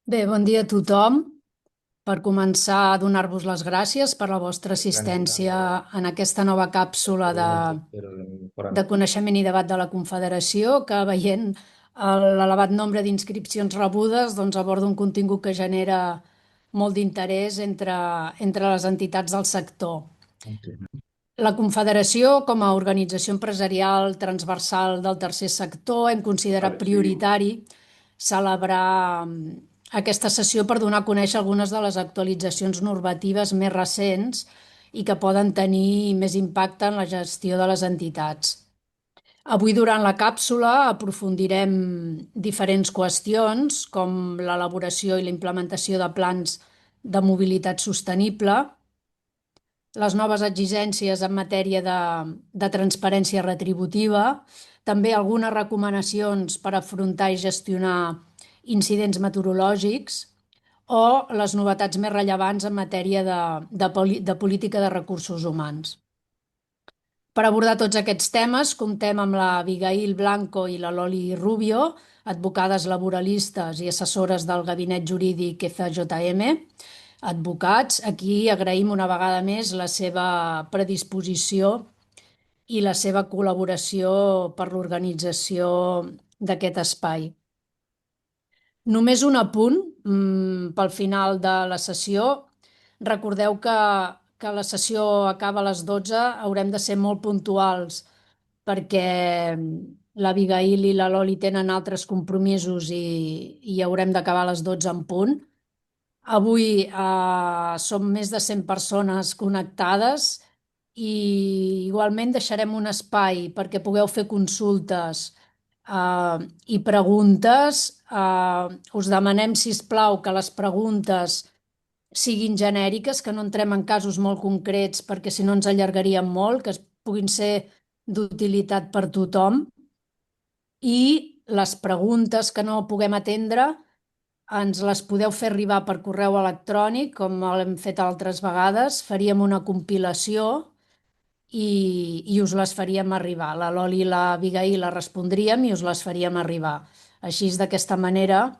Bé, bon dia a tothom. Per començar, a donar-vos les gràcies per la vostra assistència Organizzando en aquesta nova càpsula eventi per il de 40. coneixement i debat de la Confederació, que veient l'elevat nombre d'inscripcions rebudes, doncs aborda un contingut que genera molt d'interès entre les entitats del sector. La Confederació, com a organització empresarial transversal del tercer sector, hem considerat Vale, sì. prioritari celebrar aquesta sessió per donar a conèixer algunes de les actualitzacions normatives més recents i que poden tenir més impacte en la gestió de les entitats. Avui, durant la càpsula, aprofundirem diferents qüestions, com l'elaboració i la implementació de plans de mobilitat sostenible, les noves exigències en matèria de transparència retributiva, també algunes recomanacions per afrontar i gestionar incidents meteorològics o les novetats més rellevants en matèria de política de recursos humans. Per abordar tots aquests temes, comptem amb la Abigail Blanco i la Loli Rubio, advocades laboralistes i assessores del Gabinet Jurídic FJM, advocats. Aquí agraïm una vegada més la seva predisposició i la seva col·laboració per l'organització d'aquest espai. Només un apunt pel final de la sessió. Recordeu que la sessió acaba a les 12, haurem de ser molt puntuals perquè l'Abigail i la Loli tenen altres compromisos i haurem d'acabar a les 12 en punt. Avui som més de 100 persones connectades i igualment deixarem un espai perquè pugueu fer consultes i preguntes. Us demanem, si us plau, que les preguntes siguin genèriques, que no entrem en casos molt concrets perquè si no ens allargaríem molt, que puguin ser d'utilitat per tothom. I les preguntes que no puguem atendre ens les podeu fer arribar per correu electrònic, com l'hem fet altres vegades. Faríem una compilació i us les faríem arribar. La Loli i la Abigail les respondríem i us les faríem arribar. Així, d'aquesta manera,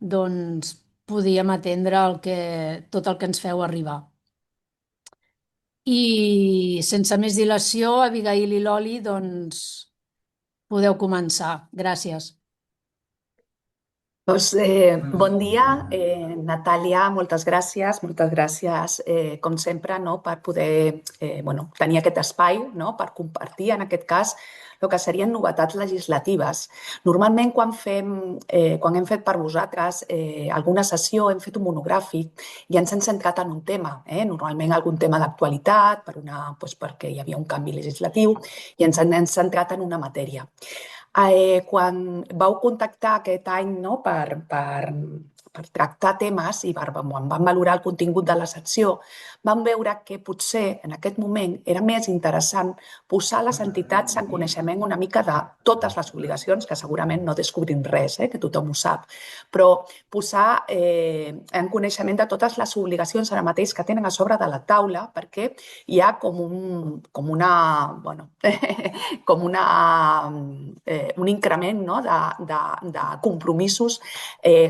doncs, podíem atendre tot el que ens feu arribar. I sense més dilació, Abigail i Loli, doncs, podeu començar. Gràcies. Doncs, bon dia, Natàlia, moltes gràcies com sempre, no, per poder tenir aquest espai, no, per compartir en aquest cas el que serien novetats legislatives. Normalment quan hem fet per vosaltres alguna sessió, hem fet un monogràfic i ens hem centrat en un tema, normalment algun tema d'actualitat, perquè hi havia un canvi legislatiu i ens hem centrat en una matèria. Quan vau contactar aquest any, no, per tractar temes i van valorar el contingut de la secció, vam veure que potser en aquest moment era més interessant posar les entitats en coneixement una mica de totes les obligacions, que segurament no descobrim res, que tothom ho sap, però posar en coneixement de totes les obligacions ara mateix que tenen a sobre de la taula, perquè hi ha un increment, no, de compromisos,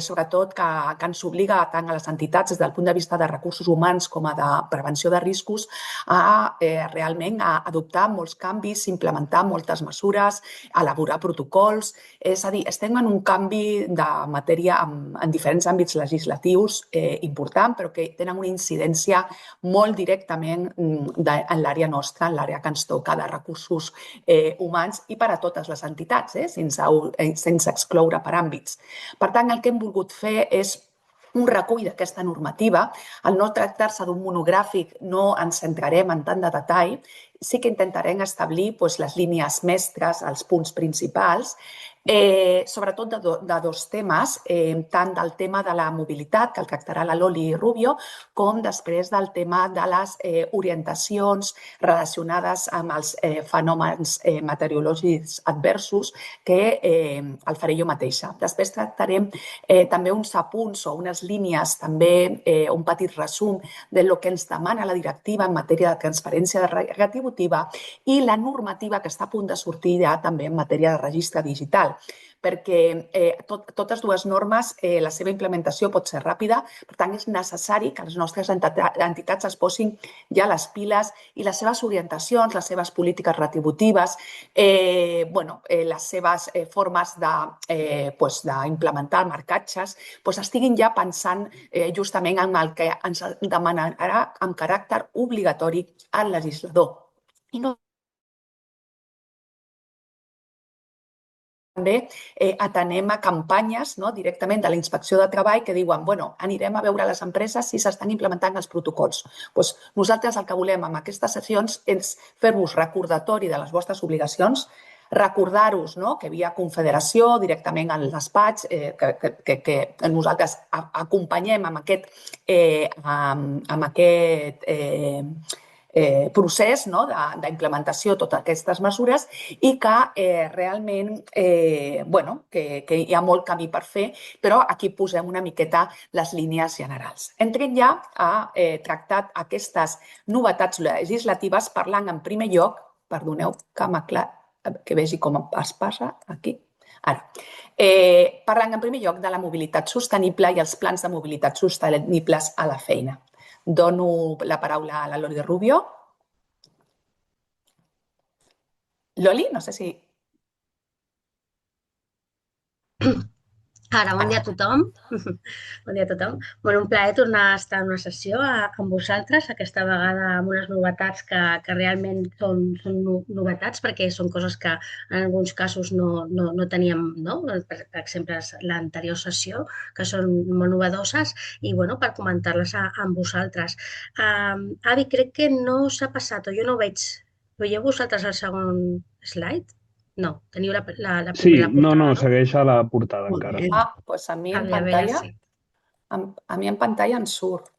sobretot que ens obliga tant a les entitats des del punt de vista de recursos humans com a de prevenció de riscos a realment a adoptar molts canvis, implementar moltes mesures, elaborar protocols. És a dir, estem en un canvi de matèria en diferents àmbits legislatius important, però que tenen una incidència molt directament en l'àrea nostra, en l'àrea que ens toca de recursos humans i per a totes les entitats, sense excloure per àmbits. Per tant, el que hem volgut fer és un recull d'aquesta normativa. Al no tractar-se d'un monogràfic no ens centrarem en tant de detall, sí que intentarem establir les línies mestres, els punts principals, sobretot de dos temes, tant del tema de la mobilitat, que el tractarà la Loli Rubio, com després del tema de les orientacions relacionades amb els fenòmens meteorològics adversos, que el faré jo mateixa. Després tractarem també uns apunts o unes línies, també un petit resum del que ens demana la directiva en matèria de transparència retributiva i la normativa que està a punt de sortir ja també en matèria de registre digital. perquè totes dues normes, la seva implementació pot ser ràpida, per tant és necessari que les nostres entitats es posin ja les piles i les seves orientacions, les seves polítiques retributives, les seves formes d'implementar marcatges, estiguin ja pensant justament en el que ens demanarà amb caràcter obligatori el legislador. I no també atenem a campanyes directament de la Inspecció de Treball que diuen anirem a veure les empreses si s'estan implementant els protocols. Nosaltres el que volem amb aquestes sessions és fer-vos recordatori de les vostres obligacions, recordar-vos que via confederació, directament al despatx, que nosaltres acompanyem amb aquest procés d'implementació de totes aquestes mesures i que realment que hi ha molt camí per fer, però aquí posem una miqueta les línies generals. Entrem ja a tractar aquestes novetats legislatives parlant en primer lloc, perdoneu que vegi com es passa aquí, ara, parlant en primer lloc de la mobilitat sostenible i els plans de mobilitat sostenibles a la feina. Dono la paraula a la Loli Rubio. Loli, no sé si... Ara, bon dia a tothom. Bon dia a tothom. Un plaer tornar a estar en una sessió amb vosaltres, aquesta vegada amb unes novetats que realment són novetats, perquè són coses que en alguns casos no teníem, no? Per exemple, l'anterior sessió, que són molt novedoses, i per comentar-les amb vosaltres. Avi, crec que no s'ha passat, o jo no ho veig. Veieu vosaltres el segon slide? No, teniu la primera Sí, portada. no, segueix a la portada encara. Doncs a mi en pantalla em surt.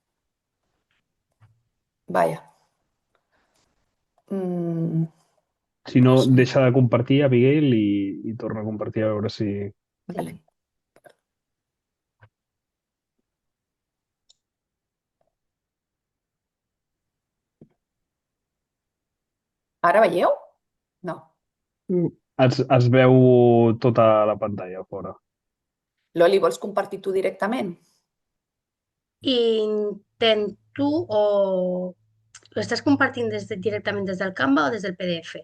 Vaja. Si no, deixa de compartir, Abigail, i torna a compartir a veure si... Vale. Ara veieu? No. Es veu tota la pantalla fora. Loli, vols compartir tu directament? Intento o... Ho estàs compartint directament des del Canva o des del PDF?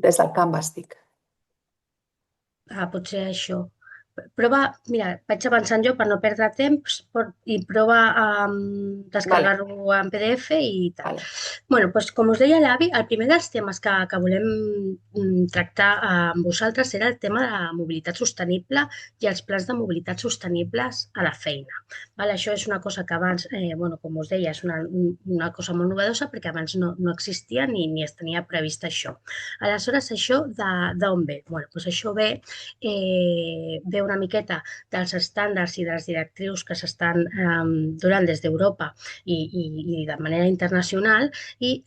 Des del Canva estic. Potser això. Prova, mira, vaig avançant jo per no perdre temps i prova a descarregar-ho en PDF i tal. Doncs, com us deia l'avi, el primer dels temes que volem tractar amb vosaltres era el tema de la mobilitat sostenible i els plans de mobilitat sostenibles a la feina. Això és una cosa que abans, com us deia, és una cosa molt novedosa perquè abans no existia ni es tenia previst això. Aleshores, això d'on ve? Doncs això ve una miqueta dels estàndards i de les directrius que s'estan donant des d'Europa i de manera internacional, i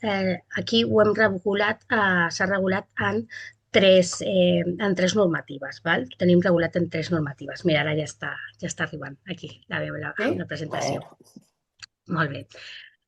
aquí ho hem regulat, s'ha regulat en tres normatives. Tenim regulat en tres normatives. Mira, ara ja està arribant aquí la presentació. Molt bé.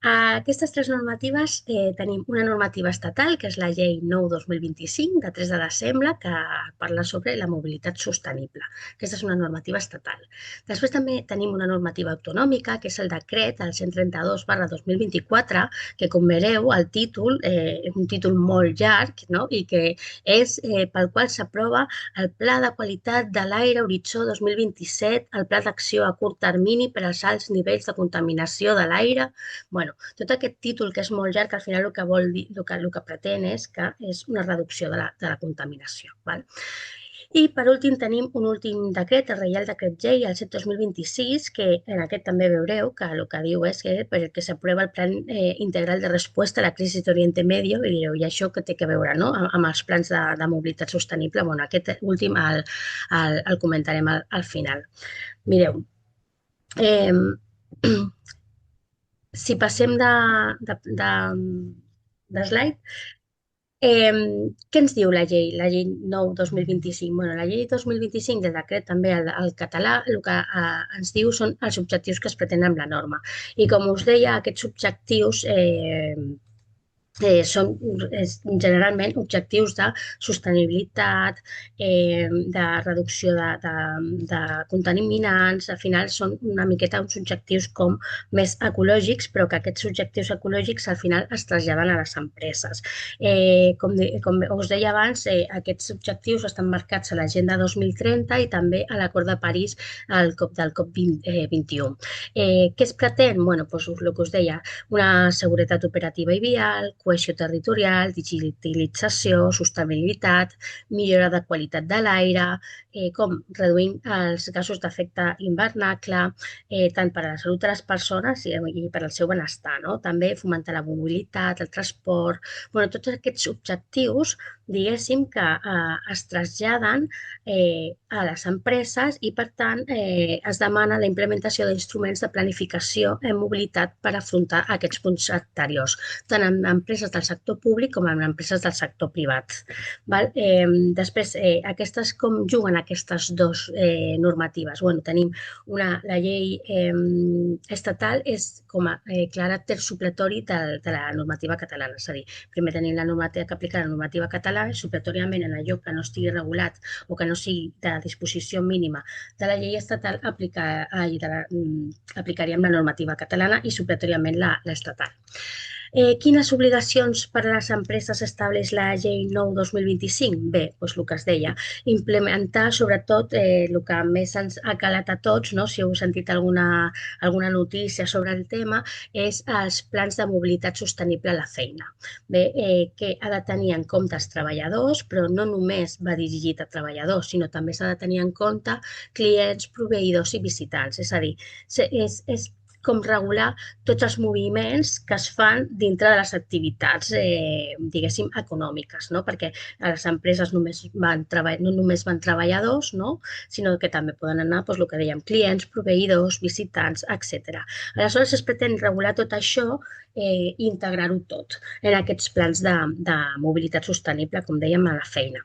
Aquestes tres normatives, tenim una normativa estatal, que és la Llei 9/2025, de 3 de desembre, que parla sobre la mobilitat sostenible. Aquesta és una normativa estatal. Després també tenim una normativa autonòmica, que és el decret, el 132/2024, que, com veureu, el títol és un títol molt llarg, i que és pel qual s'aprova el Pla de Qualitat de l'Aire Horitzó 2027, el Pla d'Acció a curt termini per als alts nivells de contaminació de l'aire. Tot aquest títol, que és molt llarg, al final el que vol dir, el que pretén és que és una reducció de la contaminació. I, per últim, tenim un últim decret, el Reial Decret Llei, el 7/2026, que en aquest també veureu que el que diu és que per el que s'aprova el Plan Integral de Respuesta a la Crisi d'Oriente Medio, i direu, i això què té a veure amb els plans de mobilitat sostenible? Aquest últim el comentarem al final. Mireu, si passem de slide, què ens diu la llei 9/2025? La llei 2025 del decret també al català el que ens diu són els objectius que es pretenen amb la norma. I com us deia, aquests objectius són generalment objectius de sostenibilitat, de reducció de contaminants. Al final són una miqueta uns objectius com més ecològics, però que aquests objectius ecològics al final es traslladen a les empreses. Com us deia abans, aquests objectius estan marcats a l'Agenda 2030 i també a l'Acord de París del COP21. Què es pretén? Bueno, doncs el que us deia, una seguretat operativa i vial, cohesió territorial, digitalització, sostenibilitat, millora de qualitat de l'aire, com reduint els gasos d'efecte hivernacle, tant per a la salut de les persones i per al seu benestar, no? També fomentar la mobilitat, el transport. Bueno, tots aquests objectius, diguéssim, que es traslladen a les empreses i, per tant, es demana la implementació d'instruments de planificació en mobilitat per afrontar aquests punts anteriors, tant en empreses del sector públic com en empreses del sector privat. Després, com juguen aquestes dues normatives? Bueno, tenim la llei estatal és com a caràcter supletori de la normativa catalana, és a dir, primer tenim la normativa que aplica la normativa catalana, supletòriament en allò que no estigui regulat o que no sigui de disposició mínima de la llei estatal, aplicaríem la normativa catalana i supletòriament l'estatal. Quines obligacions per a les empreses estableix la llei 9/2025? Bé, doncs el que es deia, implementar sobretot el que més ens ha calat a tots, no? Si heu sentit alguna notícia sobre el tema, és els plans de mobilitat sostenible a la feina. Bé, que ha de tenir en compte els treballadors, però no només va dirigit a treballadors, sinó també s'ha de tenir en compte clients, proveïdors i visitants. És a dir, és com regular tots els moviments que es fan dintre de les activitats, diguéssim, econòmiques, no? Perquè a les empreses no només van treballadors, no? Sinó que també poden anar, doncs, el que dèiem, clients, proveïdors, visitants, etc. Aleshores, es pretén regular tot això i integrar-ho tot en aquests plans de mobilitat sostenible, com dèiem, a la feina.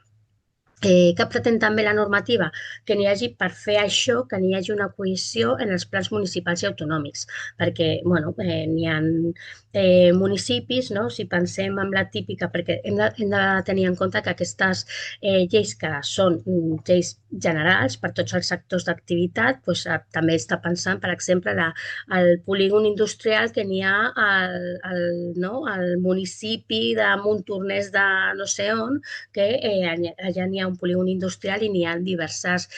Què pretén també la normativa? Que n'hi hagi, per fer això, que n'hi hagi una cohesió en els plans municipals i autonòmics, perquè n'hi ha municipis, no? Si pensem en la típica, perquè hem de tenir en compte que aquestes lleis, que són lleis generals per tots els sectors d'activitat, doncs, també està pensant, per exemple, el polígon industrial que n'hi ha al municipi de Montornès de no sé on, que allà n'hi ha un polígon industrial i n'hi ha diverses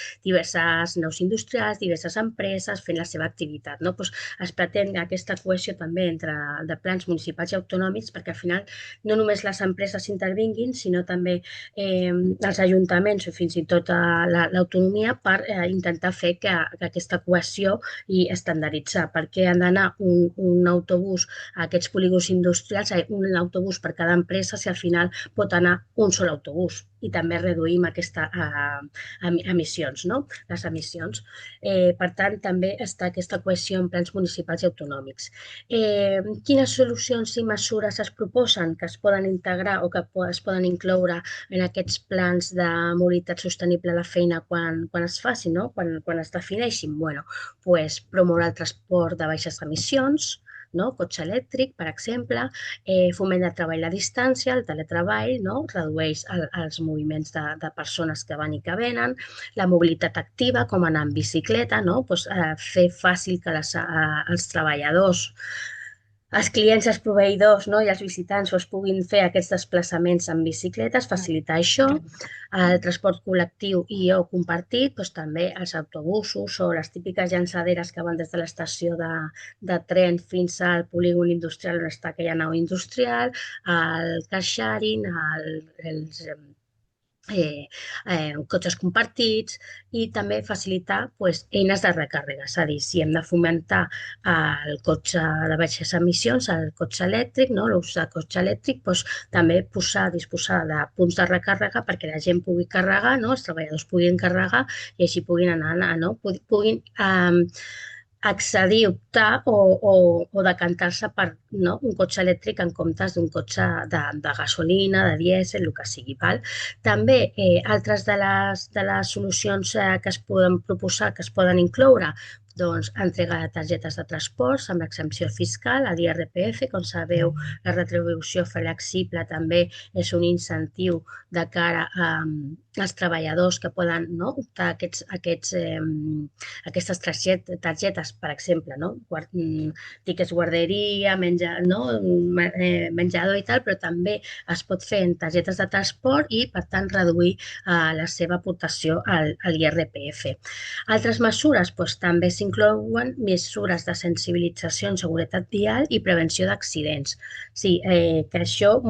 naus industrials, diverses empreses fent la seva activitat, no? Doncs es pretén aquesta cohesió també entre de plans municipals i autonòmics, perquè al final no només les empreses intervinguin, sinó també els ajuntaments o fins i tot l'autonomia, per intentar fer que aquesta cohesió i estandarditzar. Per què han d'anar un autobús a aquests polígons industrials, un autobús per cada empresa, si al final pot anar un sol autobús? I també reduïm aquestes emissions, no? Les emissions. Per tant, també està aquesta cohesió en plans municipals i autonòmics. Quines solucions i mesures es proposen que es poden integrar o que es poden incloure en aquests plans de mobilitat sostenible a la feina quan es facin, no? Quan es defineixin? Bueno, doncs promoure el transport de baixes emissions, no? Cotxe elèctric, per exemple, foment de treball a distància, el teletreball, no? Redueix els moviments de persones que van i que venen, la mobilitat activa, com anar en bicicleta, no? Pues, fer fàcil que els treballadors, els clients, els proveïdors, no? I els visitants es puguin fer aquests desplaçaments en bicicletes, facilitar això. El transport col·lectiu o compartit, doncs també els autobusos o les típiques llançaderes que van des de l'estació de tren fins al polígon industrial on està aquella nau industrial, el car sharing, els cotxes compartits, i també facilitar eines de recàrrega. És a dir, si hem de fomentar el cotxe de baixes emissions, el cotxe elèctric, l'ús de cotxe elèctric, també disposar de punts de recàrrega perquè la gent pugui carregar, els treballadors puguin carregar i així puguin anar, puguin accedir, optar o decantar-se per un cotxe elèctric en comptes d'un cotxe de gasolina, de dièsel, el que sigui. També altres de les solucions que es poden proposar, que es poden incloure, Doncs entrega de targetes de transports amb exempció fiscal a l'IRPF. Com sabeu, la retribució flexible també és un incentiu de cara als treballadors que poden optar a aquestes targetes, per exemple, tiquets guarderia, menjador i tal, però també es pot fer en targetes de transport i, per tant, reduir la seva aportació a l'IRPF. Altres mesures també s'inclouen mesures de sensibilització en seguretat vial i prevenció d'accidents. Sí, que això,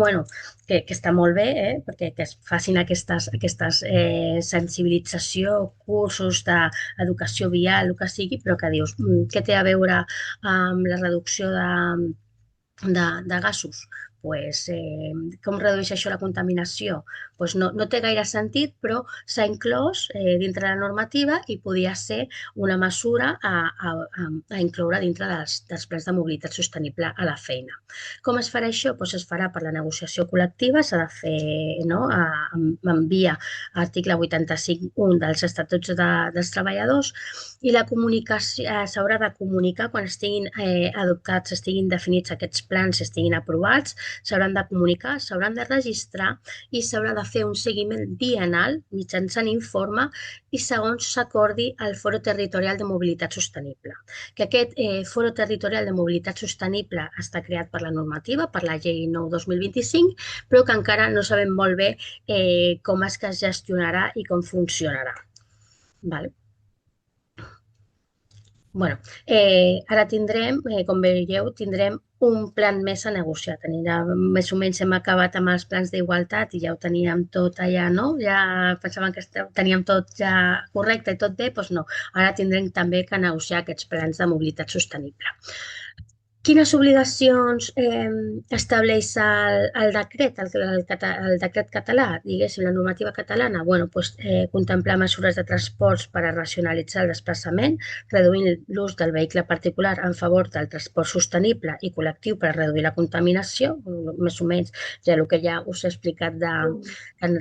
que està molt bé, perquè que es facin aquestes sensibilització, cursos d'educació vial, el que sigui, però que dius, què té a veure amb la reducció de gasos? Com redueix això la contaminació? No té gaire sentit, però s'ha inclòs dintre la normativa i podia ser una mesura a incloure dintre dels plans de mobilitat sostenible a la feina. Com es farà això? Es farà per la negociació col·lectiva, s'ha de fer en via article 85.1 dels Estatuts dels Treballadors, i la comunicació s'haurà de comunicar quan estiguin adoptats, estiguin definits aquests plans, estiguin aprovats, s'hauran de comunicar, s'hauran de registrar i s'haurà de fer un seguiment biennal mitjançant informe i segons s'acordi al Foro Territorial de Mobilitat Sostenible. Que aquest Foro Territorial de Mobilitat Sostenible està creat per la normativa, per la Llei 9/2025, però que encara no sabem molt bé com és que es gestionarà i com funcionarà. Vale. Ara tindrem, com veieu, un plan més a negociar. Més o menys hem acabat amb els plans d'igualtat i ja ho teníem tot allà, no? Ja pensàvem que teníem tot ja correcte i tot bé, doncs no. Ara tindrem també que negociar aquests plans de mobilitat sostenible. Quines obligacions estableix el decret, el decret català, diguéssim, la normativa catalana? Contemplar mesures de transports per a racionalitzar el desplaçament, reduint l'ús del vehicle particular en favor del transport sostenible i col·lectiu per a reduir la contaminació, més o menys ja el que ja us he explicat de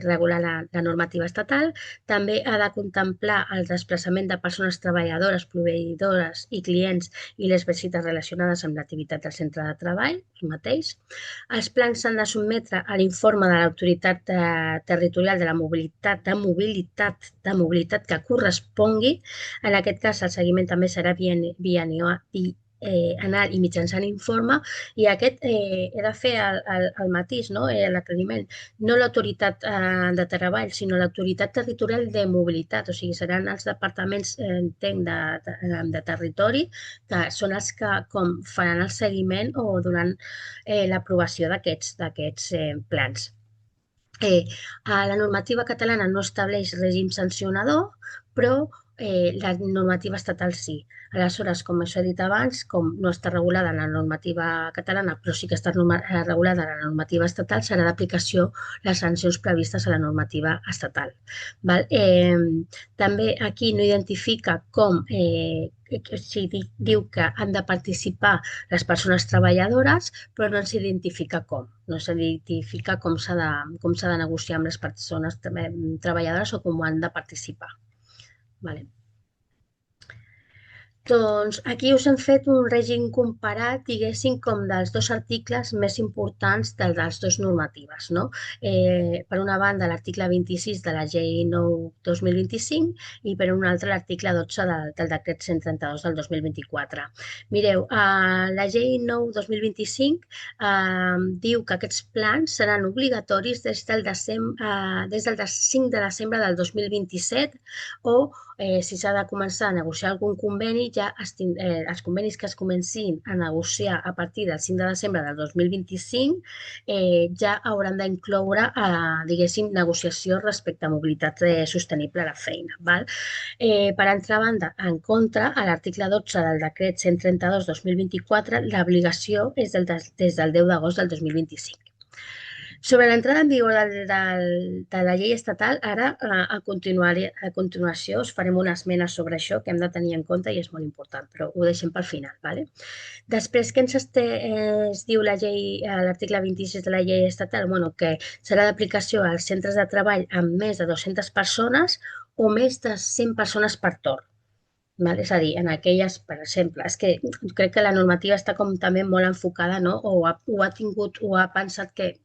regular la normativa estatal. També ha de contemplar el desplaçament de persones treballadores, proveïdores i clients i les visites relacionades amb l'activitat del centre de treball, mateix. Els plans s'han de sotmetre a l'informe de l'autoritat territorial de la mobilitat que correspongui. En aquest cas, el seguiment també serà biennal i mitjançant informe, i aquest he de fer el matís, l'aclariment, no l'autoritat de treball, sinó l'autoritat territorial de mobilitat, o sigui, seran els departaments, entenc, de territori, que són els que faran el seguiment o durant l'aprovació d'aquests plans. La normativa catalana no estableix règim sancionador, però la normativa estatal sí. Aleshores, com això he dit abans, com no està regulada en la normativa catalana, però sí que està regulada en la normativa estatal, serà d'aplicació les sancions previstes a la normativa estatal. També aquí no identifica com, diu que han de participar les persones treballadores, però no s'identifica com. No s'identifica com s'ha de negociar amb les persones treballadores o com han de participar. Doncs aquí us hem fet un règim comparat, diguéssim, com dels dos articles més importants de les dues normatives. Per una banda, l'article 26 de la Llei 9/2025 i per una altra l'article 12 del decret 132 del 2024. Mireu, la Llei 9/2025 diu que aquests plans seran obligatoris des del 5 de desembre del 2027 o si s'ha de començar a negociar algun conveni, ja els convenis que es comencin a negociar a partir del 5 de desembre del 2025 ja hauran d'incloure, diguéssim, negociació respecte a mobilitat sostenible a la feina. Per altra banda, en contra, a l'article 12 del decret 132/2024, l'obligació és des del 10 d'agost del 2025. Sobre l'entrada en vigor de la llei estatal, ara a continuació us farem una esmena sobre això que hem de tenir en compte i és molt important, però ho deixem pel final. Després, què es diu l'article 26 de la llei estatal? Que serà d'aplicació als centres de treball amb més de 200 persones o més de 100 persones per torn. És a dir, en aquelles, per exemple, és que crec que la normativa està com també molt enfocada, no? O ha pensat que,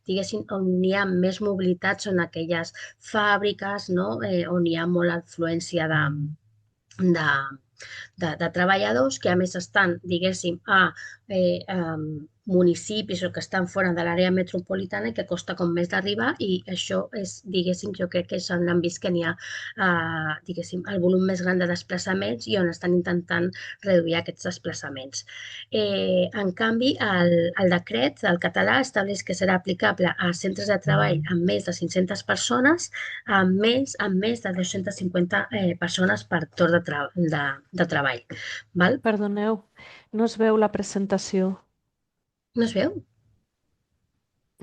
diguéssim, on hi ha més mobilitat són aquelles fàbriques, no? On hi ha molta afluència de, de treballadors que a més estan, diguéssim, a municipis o que estan fora de l'àrea metropolitana i que costa com més d'arribar i això és, diguéssim, jo crec que s'han vist que n'hi ha, diguéssim, el volum més gran de desplaçaments i on estan intentant reduir aquests desplaçaments. En canvi, el decret del català estableix que serà aplicable a centres de treball amb més de 500 persones, amb més de 250 persones per torn de treball. Val? Perdoneu, no es veu la presentació. No es veu?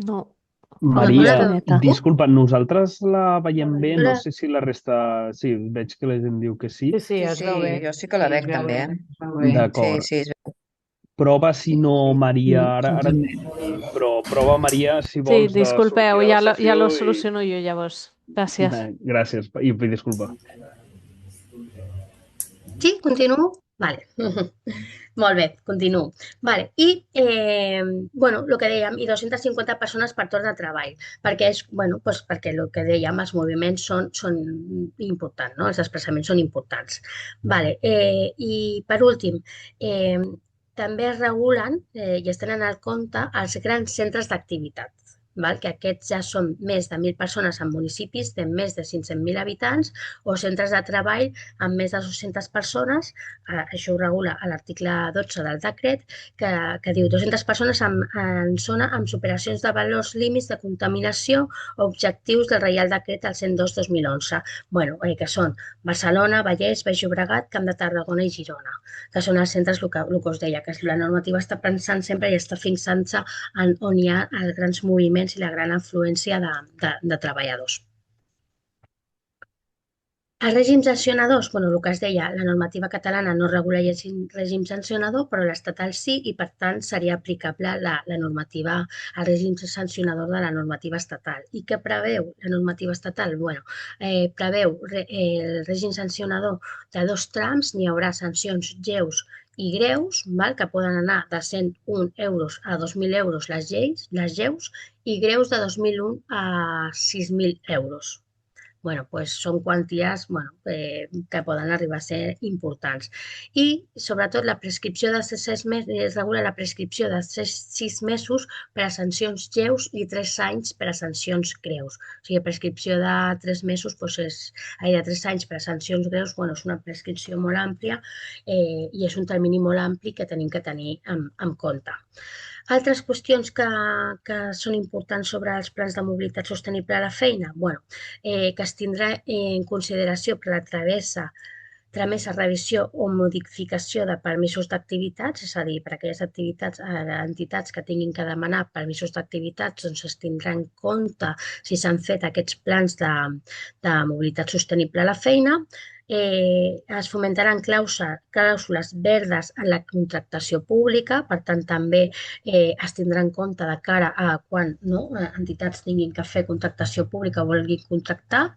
No, Maria, estoneta. disculpa, nosaltres la veiem bé, no Hola. sé si la resta... Sí, veig que la gent diu que sí. Sí, es veu bé. jo sí que la veig també. D'acord. Sí, es veu. Prova si no, Maria, ara... Però prova, Maria, si Sí, vols... disculpeu, de sortir de la ja lo sessió soluciono jo llavors. Gràcies. Gràcies, i disculpa. Sí, continuo? Vale. Molt bé, continuo. Vale. I, bueno, el que dèiem, i 250 persones per torn de treball, perquè és, bueno, doncs perquè el que dèiem, els moviments són importants, no? Els desplaçaments són importants. Vale. I, per últim, també es regulen i es tenen en compte els grans centres d'activitat, que aquests ja són més de 1.000 persones en municipis de més de 500.000 habitants o centres de treball amb més de 200 persones, això ho regula a l'article 12 del decret, que diu 200 persones en zona amb superacions de valors límits de contaminació o objectius del Reial Decret al 102/2011, que són Barcelona, Vallès, Baix Llobregat, Camp de Tarragona i Girona, que són els centres, el que us deia, que la normativa està pensant sempre i està fixant-se en on hi ha els grans moviments i la gran afluència de treballadors. Els règims sancionadors, el que es deia, la normativa catalana no regula el règim sancionador, però l'estatal sí, i per tant seria aplicable la normativa, el règim sancionador de la normativa estatal. I què preveu la normativa estatal? Preveu el règim sancionador de 2 trams, n'hi haurà sancions lleus i greus, que poden anar de 101 euros a 2.000 euros les lleus, i greus de 2.001 a 6.000 euros. Són quanties que poden arribar a ser importants. I, sobretot, la prescripció de 6 mesos, es regula la prescripció de 6 mesos per a sancions lleus i 3 anys per a sancions greus. O sigui, prescripció de 3 mesos, de 3 anys per a sancions greus, és una prescripció molt àmplia i és un termini molt ampli que tenim que tenir en compte. Altres qüestions que són importants sobre els plans de mobilitat sostenible a la feina, que es tindrà en consideració per la tramesa, revisió o modificació de permisos d'activitats, és a dir, per aquelles entitats que tinguin que demanar permisos d'activitats, doncs es tindrà en compte si s'han fet aquests plans de mobilitat sostenible a la feina. Es fomentaran clàusules verdes en la contractació pública, per tant també es tindrà en compte de cara a quan entitats tinguin que fer contractació pública o vulguin contractar,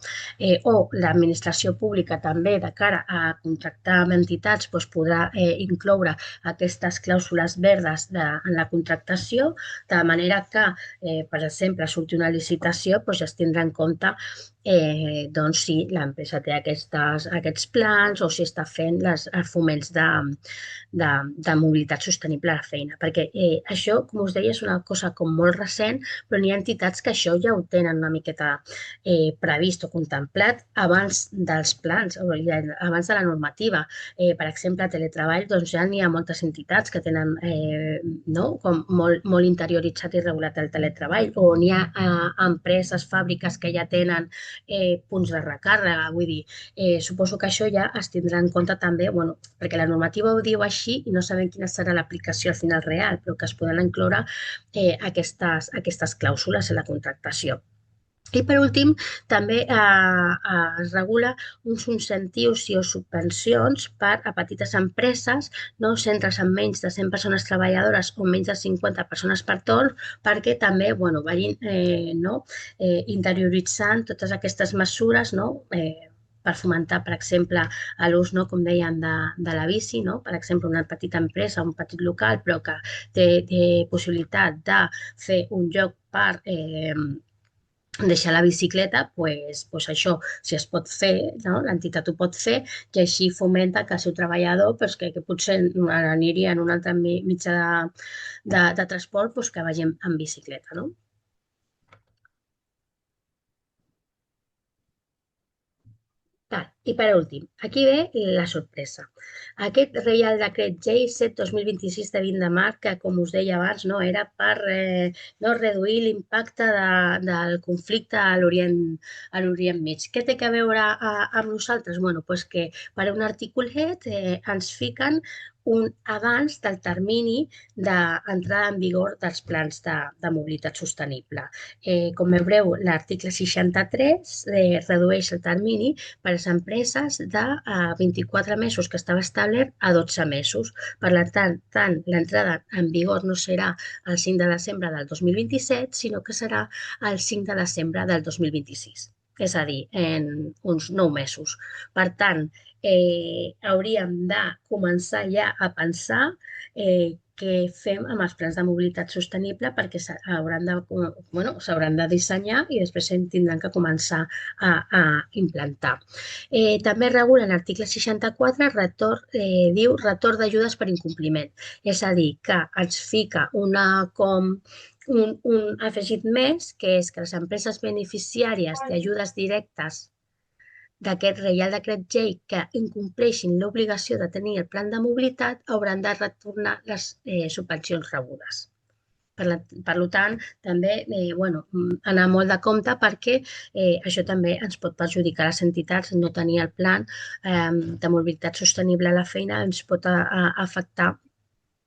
o l'administració pública també de cara a contractar amb entitats podrà incloure aquestes clàusules verdes en la contractació, de manera que, per exemple, surti una licitació, es tindrà en compte si l'empresa té aquests plans o si està fent els foments de mobilitat sostenible a la feina. Perquè això, com us deia, és una cosa com molt recent, però n'hi ha entitats que això ja ho tenen una miqueta previst o contemplat abans dels plans, abans de la normativa. Per exemple, a teletreball ja n'hi ha moltes entitats que tenen com molt interioritzat i regulat el teletreball, o n'hi ha empreses, fàbriques que ja tenen punts de recàrrega, vull dir, suposo que això ja es tindrà en compte també, perquè la normativa ho diu així i no sabem quina serà l'aplicació al final real, però que es poden incloure aquestes clàusules en la contractació. I, per últim, també es regula uns incentius o subvencions per a petites empreses, centres amb menys de 100 persones treballadores o menys de 50 persones per torn, perquè també vagin interioritzant totes aquestes mesures per fomentar, per exemple, l'ús, no, com dèiem, de la bici, no? Per exemple, una petita empresa, un petit local, però que té possibilitat de fer un lloc per deixar la bicicleta, doncs això, si es pot fer, no? L'entitat ho pot fer i així fomenta que el seu treballador, que potser aniria en un altre mitjà de transport, doncs que vagi en bicicleta, no? I per últim, aquí ve la sorpresa. Aquest Reial Decret Llei 7/2026 de 20 de març, que com us deia abans, no, era per no reduir l'impacte del conflicte a l'Orient Mig. Què té a veure amb nosaltres? Bé, doncs que per un articulet ens fiquen un abans del termini d'entrada en vigor dels plans de mobilitat sostenible. Com veureu, l'article 63 redueix el termini per a les empreses de 24 mesos que estava establert a 12 mesos. Per tant, l'entrada en vigor no serà el 5 de desembre del 2027, sinó que serà el 5 de desembre del 2026, és a dir, en uns 9 mesos. Per tant, hauríem de començar ja a pensar què fem amb els plans de mobilitat sostenible perquè s'hauran de dissenyar i després tindran que començar a implantar. També regula l'article 64, diu retorn d'ajudes per incompliment. És a dir, que ens fica un afegit més, que és que les empreses beneficiàries d'ajudes directes d'aquest Reial Decret Llei que incompleixin l'obligació de tenir el plan de mobilitat hauran de retornar les subvencions rebudes. Per tant, també anar molt de compte perquè això també ens pot perjudicar a les entitats, no tenir el plan de mobilitat sostenible a la feina ens pot afectar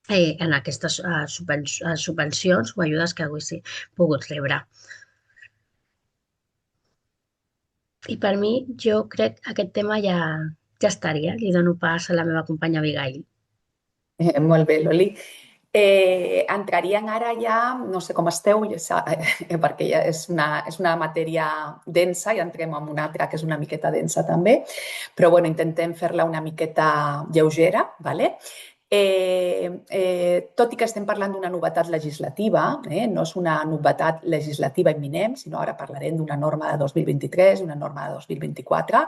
en aquestes subvencions o ajudes que haguessin pogut rebre. I per mi, jo crec que aquest tema ja estaria. Li dono pas a la meva companya Abigail. Molt bé, Loli. Entraríem ara ja, no sé com esteu, perquè ja és una matèria densa i entrem en una altra que és una miqueta densa també, però intentem fer-la una miqueta lleugera, ¿vale? Tot i que estem parlant d'una novetat legislativa, no és una novetat legislativa imminent, sinó ara parlarem d'una norma de 2023 i una norma de 2024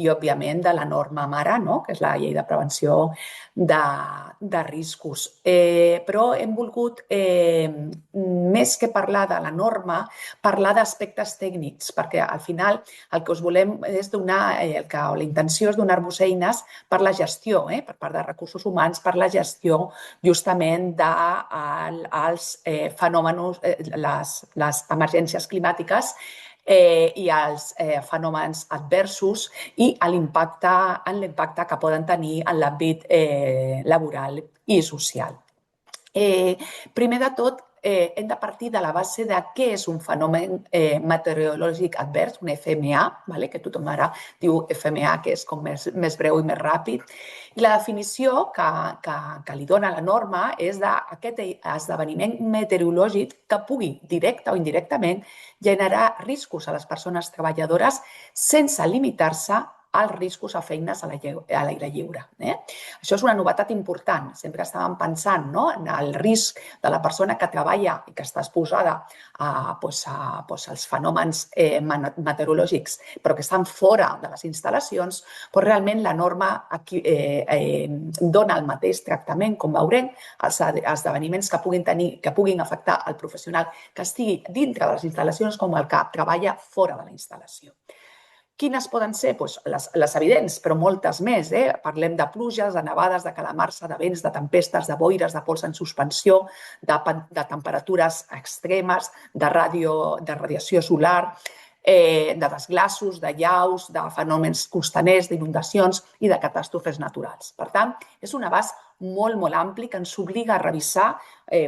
i, òbviament, de la norma mare, que és la llei de prevenció de riscos. Però hem volgut, més que parlar de la norma, parlar d'aspectes tècnics, perquè al final el que us volem és donar, la intenció és donar-vos eines per la gestió, per part de recursos humans, per la gestió justament dels fenòmenos, les emergències climàtiques i els fenòmens adversos i l'impacte que poden tenir en l'àmbit laboral i social. Primer de tot, hem de partir de la base de què és un fenomen meteorològic advers, un FMA, que tothom ara diu FMA, que és com més breu i més ràpid. I la definició que li dona la norma és d'aquest esdeveniment meteorològic que pugui, directe o indirectament, generar riscos a les persones treballadores sense limitar-se als riscos a feines a l'aire lliure. Això és una novetat important. Sempre estàvem pensant en el risc de la persona que treballa i que està exposada als fenòmens meteorològics, però que estan fora de les instal·lacions, però realment la norma dona el mateix tractament, com veurem, als esdeveniments que puguin afectar el professional que estigui dintre de les instal·lacions com el que treballa fora de la instal·lació. Quines poden ser? Les evidents, però moltes més. Parlem de pluges, de nevades, de calamarsa, de vents, de tempestes, de boires, de pols en suspensió, de temperatures extremes, de radiació solar, de desglaços, de llaus, de fenòmens costaners, d'inundacions i de catàstrofes naturals. Per tant, és un abast molt, molt ampli que ens obliga a revisar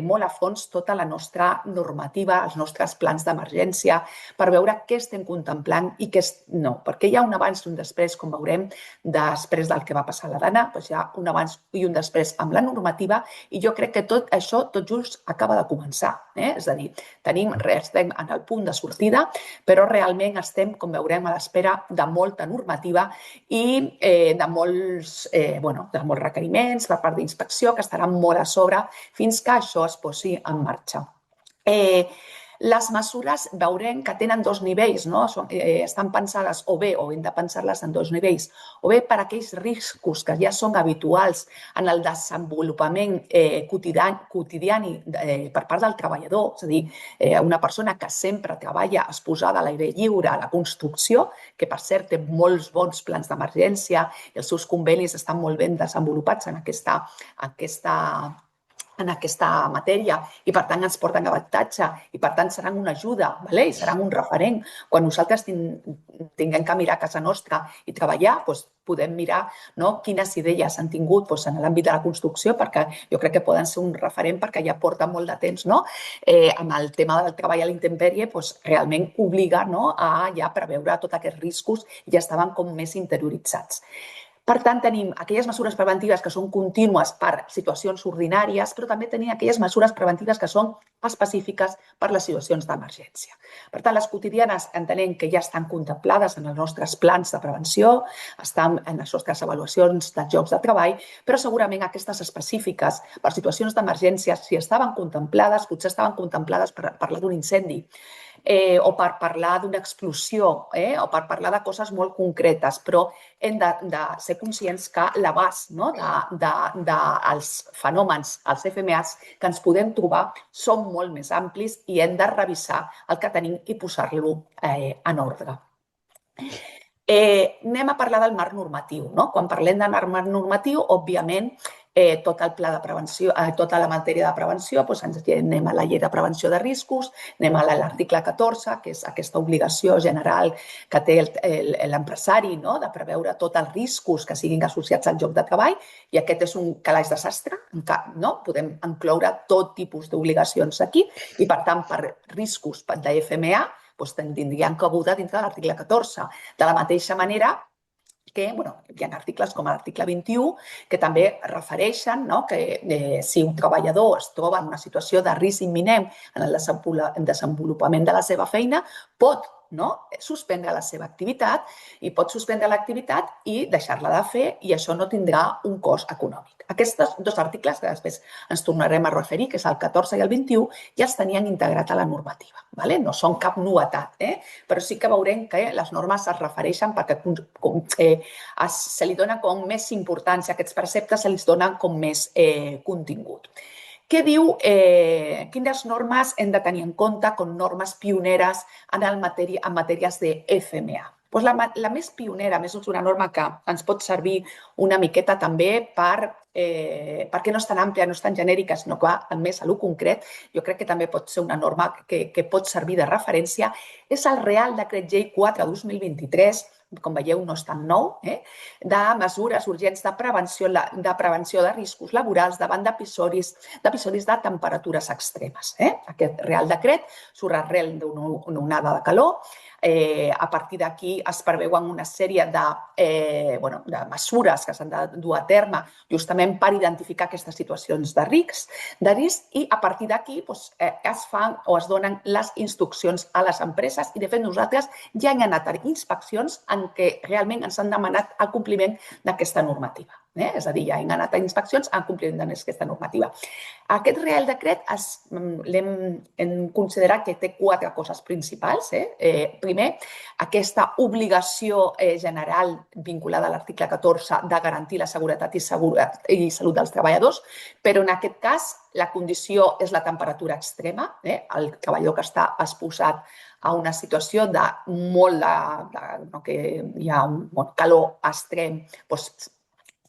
molt a fons tota la nostra normativa, els nostres plans d'emergència, per veure què estem contemplant i què no. Perquè hi ha un abans i un després, com veurem, després del que va passar a la Dana, doncs hi ha un abans i un després amb la normativa i jo crec que tot això tot just acaba de començar. És a dir, estem en el punt de sortida, però realment estem, com veurem, a l'espera de molta normativa i de molts requeriments per part d'inspecció que estaran molt a sobre fins que això es posi en marxa. Les mesures veurem que tenen dos nivells, no? Estan pensades o hem de pensar-les en dos nivells, o bé per aquells riscos que ja són habituals en el desenvolupament quotidiani per part del treballador, és a dir, una persona que sempre treballa exposada a l'aire lliure, a la construcció, que per cert té molts bons plans d'emergència i els seus convenis estan molt ben desenvolupats en aquesta matèria i, per tant, ens porten avantatge i, per tant, seran una ajuda i seran un referent. Quan nosaltres tinguem que mirar a casa nostra i treballar, podem mirar quines idees han tingut en l'àmbit de la construcció, perquè jo crec que poden ser un referent perquè ja porta molt de temps amb el tema del treball a la intempèrie, realment obliga a ja preveure tots aquests riscos i ja estaven com més interioritzats. Per tant, tenim aquelles mesures preventives que són contínues per situacions ordinàries, però també tenim aquelles mesures preventives que són específiques per les situacions d'emergència. Per tant, les quotidianes entenem que ja estan contemplades en els nostres plans de prevenció, estan en les nostres avaluacions dels llocs de treball, però segurament aquestes específiques per situacions d'emergència, si estaven contemplades, potser estaven contemplades per parlar d'un incendi, o per parlar d'una explosió o per parlar de coses molt concretes, però hem de ser conscients que l'abast dels fenòmens, els FMAs que ens podem trobar, són molt més amplis i hem de revisar el que tenim i posar-lo en ordre. Anem a parlar del marc normatiu. Quan parlem de marc normatiu, òbviament, tot el pla de prevenció, tota la matèria de prevenció, anem a la llei de prevenció de riscos, anem a l'article 14, que és aquesta obligació general que té l'empresari de preveure tots els riscos que siguin associats al lloc de treball, i aquest és un calaix de sastre, podem incloure tot tipus d'obligacions aquí, i per tant, per riscos de FMA, tindríem cabuda dintre de l'article 14. De la mateixa manera que hi ha articles com l'article 21 que també refereixen que si un treballador es troba en una situació de risc imminent en el desenvolupament de la seva feina, pot suspendre la seva activitat i pot suspendre l'activitat i deixar-la de fer i això no tindrà un cost econòmic. Aquests dos articles que després ens tornarem a referir, que és el 14 i el 21, ja els tenien integrat a la normativa. No són cap novetat, però sí que veurem que les normes es refereixen perquè se li dona com més importància, aquests preceptes se li dona com més contingut. Què diu? Quines normes hem de tenir en compte com normes pioneres en matèries de FMA? La més pionera, més una norma que ens pot servir una miqueta també perquè no és tan àmplia, no és tan genèrica, sinó que va més a lo concret, jo crec que també pot ser una norma que pot servir de referència, és el Real Decret Llei 4/2023, com veieu no és tan nou, de mesures urgents de prevenció de riscos laborals davant d'episodis de temperatures extremes. Aquest Real Decret surt arrel d'una onada de calor. A partir d'aquí es preveuen una sèrie de mesures que s'han de dur a terme justament per identificar aquestes situacions de risc i a partir d'aquí es fan o es donen les instruccions a les empreses i de fet nosaltres ja hem anat a inspeccions en què realment ens han demanat el compliment d'aquesta normativa. És a dir, ja hem anat a inspeccions en compliment d'aquesta normativa. Aquest Real Decret hem considerat que té 4 coses principals. Primer, aquesta obligació general vinculada a l'article 14 de garantir la seguretat i salut dels treballadors, però en aquest cas la condició és la temperatura extrema. El treballador que està exposat a una situació de que hi ha un calor extrem,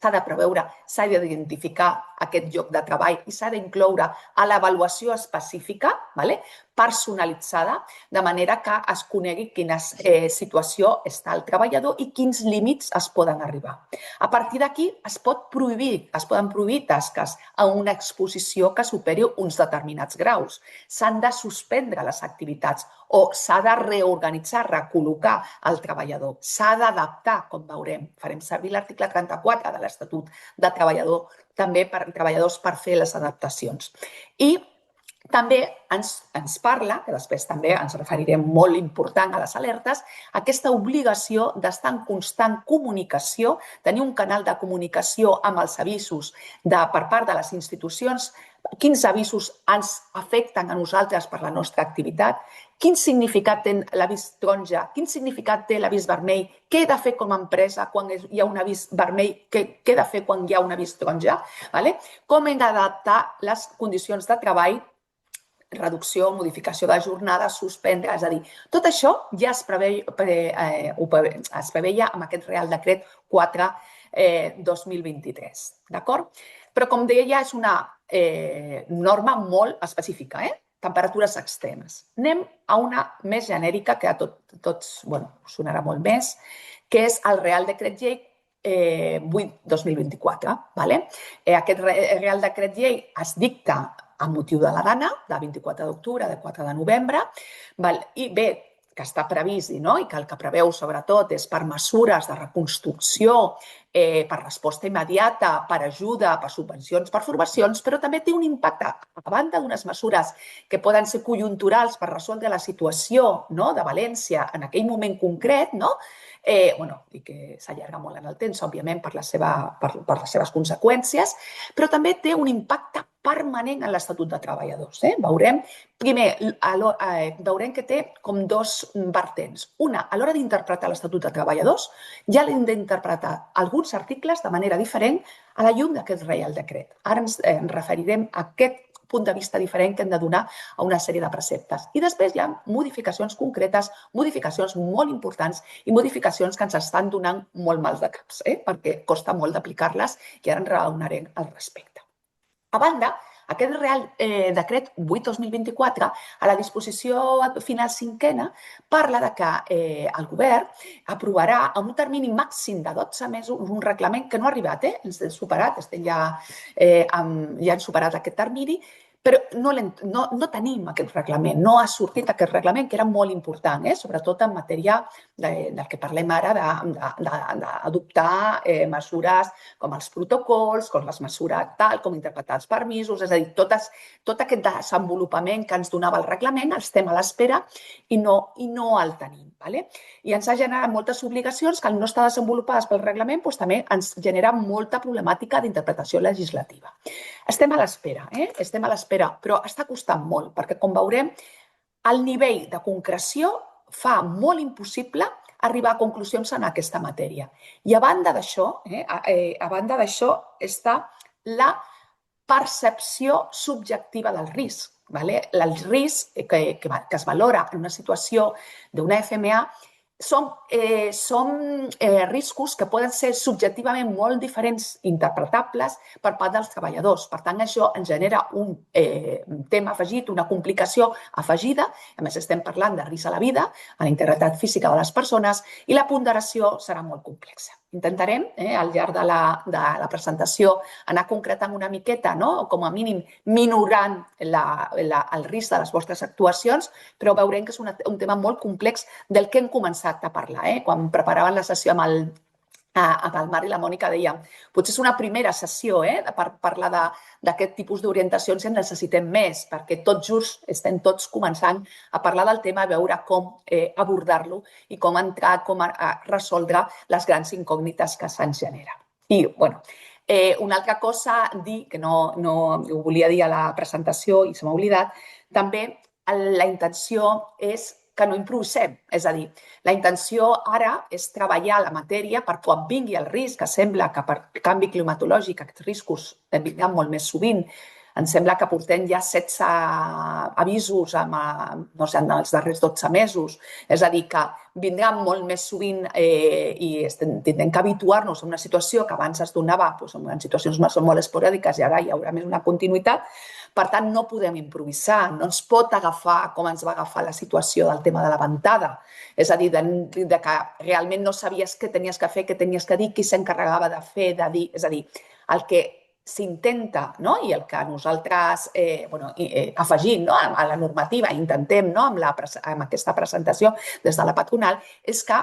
s'ha de preveure, s'ha d'identificar aquest lloc de treball i s'ha d'incloure a l'avaluació específica, personalitzada, de manera que es conegui quina situació està el treballador i quins límits es poden arribar. A partir d'aquí es poden prohibir tasques a una exposició que superi uns determinats graus. S'han de suspendre les activitats o s'ha de reorganitzar, recol·locar el treballador. S'ha d'adaptar, com veurem. Farem servir l'article 34 de l'Estatut de Treballadors per fer les adaptacions. I també ens parla, que després també ens referirem molt important a les alertes, aquesta obligació d'estar en constant comunicació, tenir un canal de comunicació amb els avisos per part de les institucions, quins avisos ens afecten a nosaltres per la nostra activitat, quin significat té l'avís taronja, quin significat té l'avís vermell, què he de fer com a empresa quan hi ha un avís vermell, què he de fer quan hi ha un avís taronja, com hem d'adaptar les condicions de treball, reducció, modificació de jornada, suspendre, és a dir, tot això ja es preveia amb aquest Real Decret 4/2023, d'acord? Però, com deia, és una norma molt específica, temperatures extremes. Anem a una més genèrica, que a tots sonarà molt més, que és el Real Decret Llei 8/2024. Aquest Real Decret Llei es dicta amb motiu de la Dana, de 24 d'octubre, de 4 de novembre, i bé, que està previst i que el que preveu sobretot és per mesures de reconstrucció, per resposta immediata, per ajuda, per subvencions, per formacions, però també té un impacte, a banda d'unes mesures que poden ser conjunturals per resoldre la situació de València en aquell moment concret, i que s'allarga molt en el temps, òbviament, per les seves conseqüències, però també té un impacte permanent en l'Estatut de Treballadors. Veurem que té com dos vertents. Una, a l'hora d'interpretar l'Estatut de Treballadors, ja l'hem d'interpretar alguns articles de manera diferent a la llum d'aquest Reial Decret. Ara ens referirem a aquest punt de vista diferent que hem de donar a una sèrie de preceptes. I després hi ha modificacions concretes, modificacions molt importants i modificacions que ens estan donant molt mal de caps, perquè costa molt d'aplicar-les i ara en raonarem al respecte. A banda, aquest Real Decret 8/2024, a la disposició final cinquena, parla que el govern aprovarà en un termini màxim de 12 mesos un reglament que no ha arribat, ens hem superat, ja hem superat aquest termini, però no tenim aquest reglament, no ha sortit aquest reglament, que era molt important, sobretot en matèria del que parlem ara, d'adoptar mesures com els protocols, com les mesures tal, com interpretar els permisos, és a dir, tot aquest desenvolupament que ens donava el reglament, estem a l'espera i no el tenim. I ens ha generat moltes obligacions que al no estar desenvolupades pel reglament també ens genera molta problemàtica d'interpretació legislativa. Estem a l'espera, però està costant molt, perquè, com veurem, el nivell de concreció fa molt impossible arribar a conclusions en aquesta matèria. I a banda d'això està la percepció subjectiva del risc. El risc que es valora en una situació d'una FMA són riscos que poden ser subjectivament molt diferents, interpretables per part dels treballadors. Per tant, això ens genera un tema afegit, una complicació afegida. A més, estem parlant de risc a la vida, a la integritat física de les persones, i la ponderació serà molt complexa. Intentarem, al llarg de la presentació, anar concretant una miqueta, com a mínim minorant el risc de les vostres actuacions, però veurem que és un tema molt complex del que hem començat a parlar. Quan preparaven la sessió amb el Marc i la Mònica dèiem, potser és una primera sessió per parlar d'aquest tipus d'orientacions i en necessitem més, perquè tot just estem tots començant a parlar del tema, a veure com abordar-lo i com entrar, com resoldre les grans incògnites que se'ns genera. I, una altra cosa, dir, que no ho volia dir a la presentació i se m'ha oblidat, també la intenció és que no improvisem. És a dir, la intenció ara és treballar la matèria per quan vingui el risc, que sembla que per canvi climatològic aquests riscos vindran molt més sovint, Em sembla que portem ja 16 avisos no sé, en els darrers 12 mesos. És a dir, que vindran molt més sovint i tindrem que habituar-nos a una situació que abans es donava en situacions molt esporàdiques i ara hi haurà més una continuïtat. Per tant, no podem improvisar, no ens pot agafar com ens va agafar la situació del tema de la ventada. És a dir, de que realment no sabies què tenies que fer, què tenies que dir, qui s'encarregava de fer, de dir... És a dir, el que s'intenta, no? I el que nosaltres afegim a la normativa, intentem amb aquesta presentació des de la patronal, és que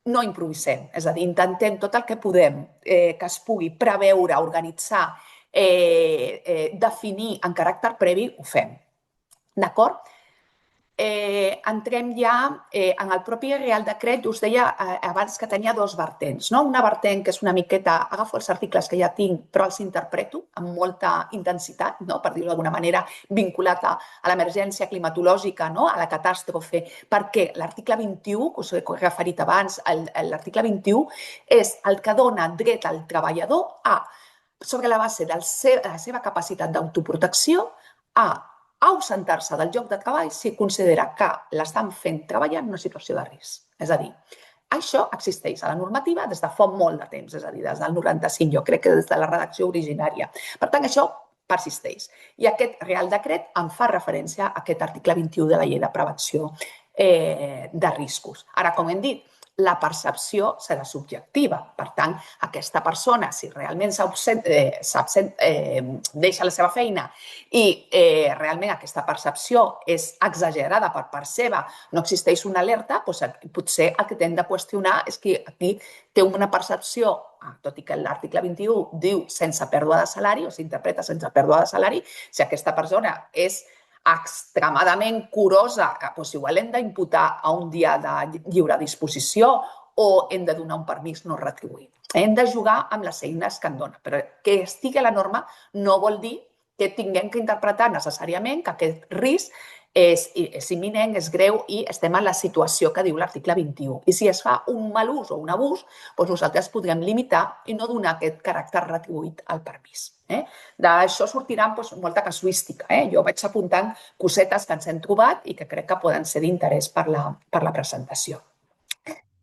no improvisem. És a dir, intentem tot el que podem que es pugui preveure, organitzar, definir en caràcter previ, ho fem. D'acord? Entrem ja en el propi Real Decret. Us deia abans que tenia dos vertents. Una vertent que és una miqueta, agafo els articles que ja tinc, però els interpreto amb molta intensitat, per dir-ho d'alguna manera, vinculat a l'emergència climatològica, a la catàstrofe, perquè l'article 21, que us he referit abans, l'article 21 és el que dona dret al treballador a, sobre la base de la seva capacitat d'autoprotecció, a ausentar-se del lloc de treball si considera que l'estan fent treballar en una situació de risc. És a dir, això existeix a la normativa des de fa molt de temps, és a dir, des del 95, jo crec que des de la redacció originària. Per tant, això persisteix. I aquest Real Decret en fa referència a aquest article 21 de la Llei de Prevenció de Riscos. Ara, com hem dit, la percepció serà subjectiva. Per tant, aquesta persona, si realment deixa la seva feina i realment aquesta percepció és exagerada per part seva, no existeix una alerta, potser el que hem de qüestionar és que aquí té una percepció, tot i que l'article 21 diu sense pèrdua de salari o s'interpreta sense pèrdua de salari, si aquesta persona és extremadament curosa, igual hem d'imputar a un dia de lliure disposició o hem de donar un permís no retribuït. Hem de jugar amb les eines que en dona, però que estigui a la norma no vol dir que tinguem que interpretar necessàriament que aquest risc és imminent, és greu i estem en la situació que diu l'article 21. I si es fa un mal ús o un abús, nosaltres podrem limitar i no donar aquest caràcter retribuït al permís. D'això sortirà molta casuística. Jo vaig apuntant cosetes que ens hem trobat i que crec que poden ser d'interès per la presentació.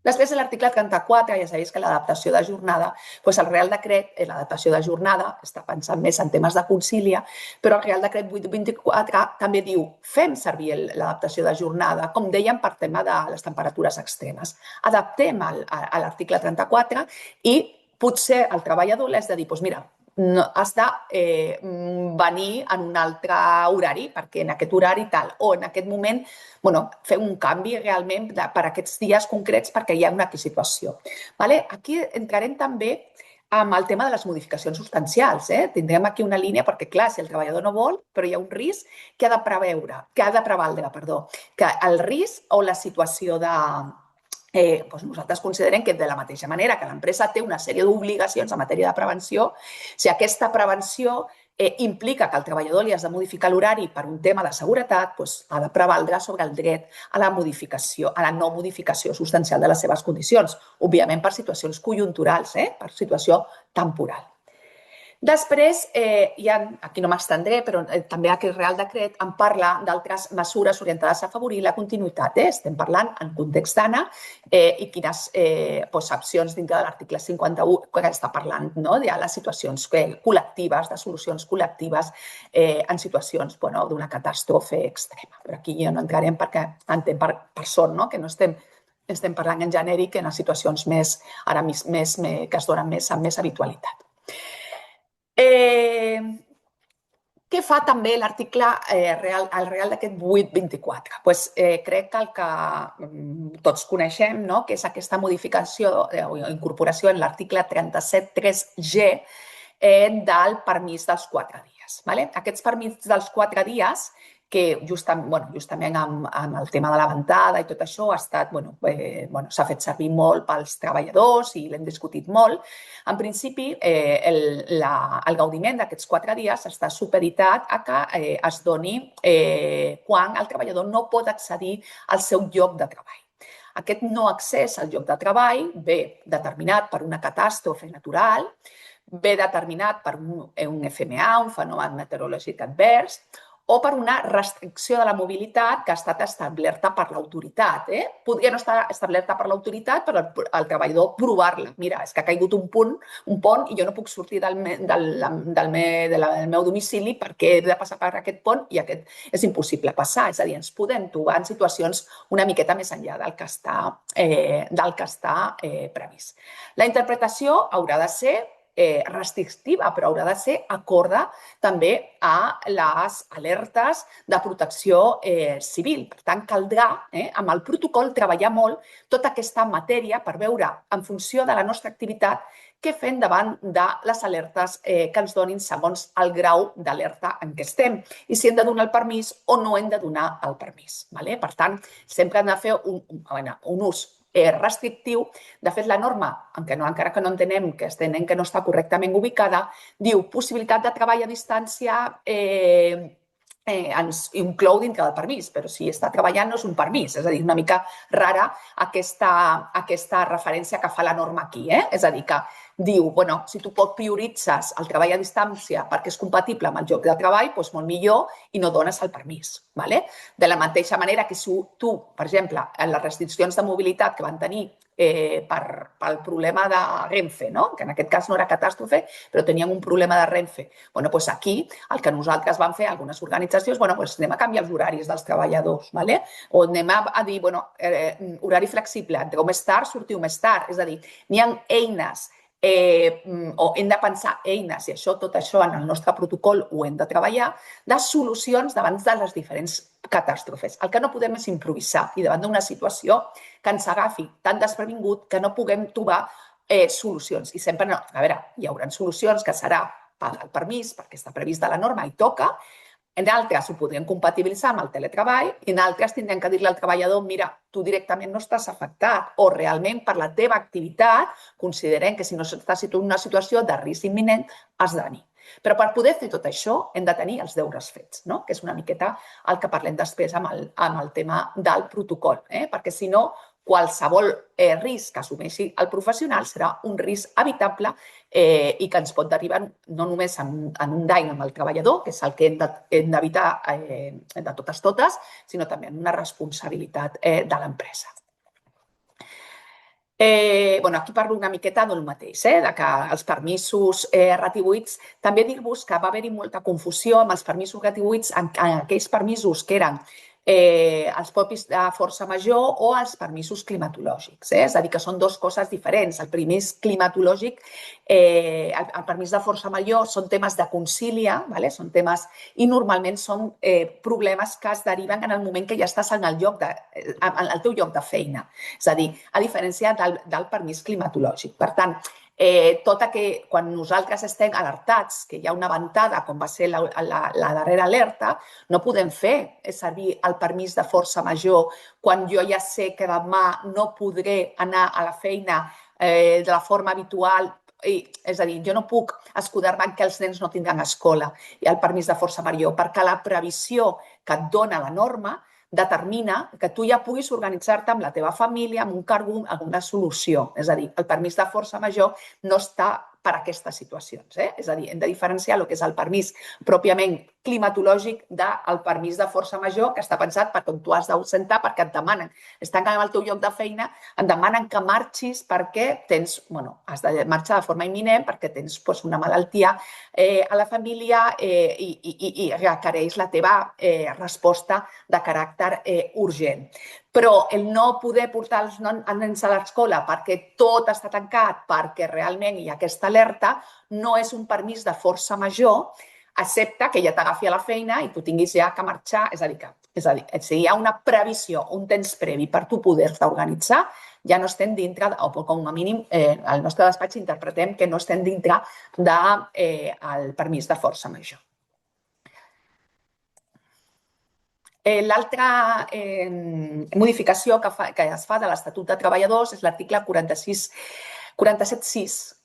Després de l'article 34, ja sabeu que l'adaptació de jornada, el Real Decret, l'adaptació de jornada, està pensant més en temes de concília, però el Real Decret 824 també diu fem servir l'adaptació de jornada, com dèiem, per tema de les temperatures extremes. Adaptem a l'article 34 i potser el treballador l'has de dir, mira, has de venir en un altre horari, perquè en aquest horari tal, o en aquest moment fer un canvi realment per aquests dies concrets perquè hi ha una situació. Aquí entrarem també amb el tema de les modificacions substancials. Tindrem aquí una línia perquè, clar, si el treballador no vol, però hi ha un risc que ha de prevaldre, que el risc o la situació de... nosaltres considerem que de la mateixa manera que l'empresa té una sèrie d'obligacions en matèria de prevenció, si aquesta prevenció implica que al treballador li has de modificar l'horari per un tema de seguretat, ha de prevaldre sobre el dret a la modificació, a la no modificació substancial de les seves condicions, òbviament per situacions conjunturals, per situació temporal. Després, aquí no m'estendré, però també aquest Real Decret en parla d'altres mesures orientades a afavorir la continuïtat. Estem parlant en context d'ANA i quines accions dintre de l'article 51 que està parlant de les situacions col·lectives, de solucions col·lectives en situacions d'una catàstrofe extrema. Però aquí ja no entrarem perquè entenc per sort que no estem parlant en genèric en les situacions que es donen amb més habitualitat. Què fa també l'article Real Decret 824? Crec que el que tots coneixem, que és aquesta modificació o incorporació en l'article 37.3G del permís dels 4 dies. Aquests permís dels 4 dies, que justament amb el tema de la ventada i tot això s'ha fet servir molt pels treballadors i l'hem discutit molt. En principi, el gaudiment d'aquests 4 dies està supeditat a que es doni quan el treballador no pot accedir al seu lloc de treball. Aquest no accés al lloc de treball ve determinat per una catàstrofe natural, ve determinat per un FMA, un fenomen meteorològic advers, o per una restricció de la mobilitat que ha estat establerta per l'autoritat. Podria no estar establerta per l'autoritat, però el treballador provar-la. Mira, és que ha caigut un pont i jo no puc sortir del meu domicili perquè he de passar per aquest pont i aquest és impossible passar. És a dir, ens podem trobar en situacions una miqueta més enllà del que està previst. La interpretació haurà de ser restrictiva, però haurà de ser acorda també a les alertes de protecció civil. Per tant, caldrà amb el protocol treballar molt tota aquesta matèria per veure, en funció de la nostra activitat, què fem davant de les alertes que ens donin segons el grau d'alerta en què estem i si hem de donar el permís o no hem de donar el permís. Per tant, sempre hem de fer un ús restrictiu. De fet, la norma, encara que no entenem que no està correctament ubicada, diu possibilitat de treball a distància ens inclou dintre del permís, però si està treballant no és un permís. És a dir, una mica rara aquesta referència que fa la norma aquí. És a dir, que diu, bueno, si tu prioritzes el treball a distància perquè és compatible amb el lloc de treball, doncs molt millor i no dones el permís. De la mateixa manera que si tu, per exemple, en les restriccions de mobilitat que van tenir pel problema de Renfe, que en aquest cas no era catàstrofe, però teníem un problema de Renfe. Doncs aquí el que nosaltres vam fer, algunes organitzacions, anem a canviar els horaris dels treballadors, o anem a dir, horari flexible, entreu més tard, sortiu més tard. És a dir, n'hi ha eines o hem de pensar eines, i tot això en el nostre protocol ho hem de treballar, de solucions davant de les diferents catàstrofes. El que no podem és improvisar i davant d'una situació que ens agafi tan desprevingut que no puguem trobar solucions. I sempre, hi haurà solucions que serà pagar el permís perquè està previst de la norma i toca. En altres ho podrien compatibilitzar amb el teletreball i en altres tindrem que dir-li al treballador mira, tu directament no estàs afectat o realment per la teva activitat considerem que si no estàs en una situació de risc imminent has de venir. Però per poder fer tot això hem de tenir els deures fets, que és una miqueta el que parlem després amb el tema del protocol, perquè si no qualsevol risc que assumeixi el professional serà un risc evitable i que ens pot derivar no només en un dany amb el treballador, que és el que hem d'evitar de totes, sinó també en una responsabilitat de l'empresa. Aquí parlo una miqueta del mateix, de que els permisos retribuïts, també dir-vos que va haver-hi molta confusió amb els permisos retribuïts en aquells permisos que eren els propis de força major o els permisos climatològics. És a dir, que són dues coses diferents. El permís climatològic, el permís de força major són temes de concília, són temes i normalment són problemes que es deriven en el moment que ja estàs en el teu lloc de feina. És a dir, a diferència del permís climatològic. Per tant, quan nosaltres estem alertats que hi ha una ventada, com va ser la darrera alerta, no podem fer servir el permís de força major quan jo ja sé que demà no podré anar a la feina de la forma habitual. És a dir, jo no puc escudar-me que els nens no tindran escola i el permís de força major, perquè la previsió que et dona la norma determina que tu ja puguis organitzar-te amb la teva família, amb un cargo, amb una solució. És a dir, el permís de força major no està per a aquestes situacions. És a dir, hem de diferenciar el que és el permís pròpiament climatològic del permís de força major, que està pensat per quan tu has d'ausentar perquè et demanen, estan en el teu lloc de feina, et demanen que marxis perquè has de marxar de forma imminent perquè tens una malaltia a la família i requereix la teva resposta de caràcter urgent. Però el no poder portar els nens a l'escola perquè tot està tancat, perquè realment hi ha aquesta alerta, no és un permís de força major, excepte que ja t'agafi a la feina i tu tinguis ja que marxar. És a dir, si hi ha una previsió, un temps previ per tu poder-te organitzar, ja no estem dintre, o com a mínim al nostre despatx interpretem que no estem dintre del permís de força major. L'altra modificació que es fa de l'Estatut de Treballadors és l'article 47.6,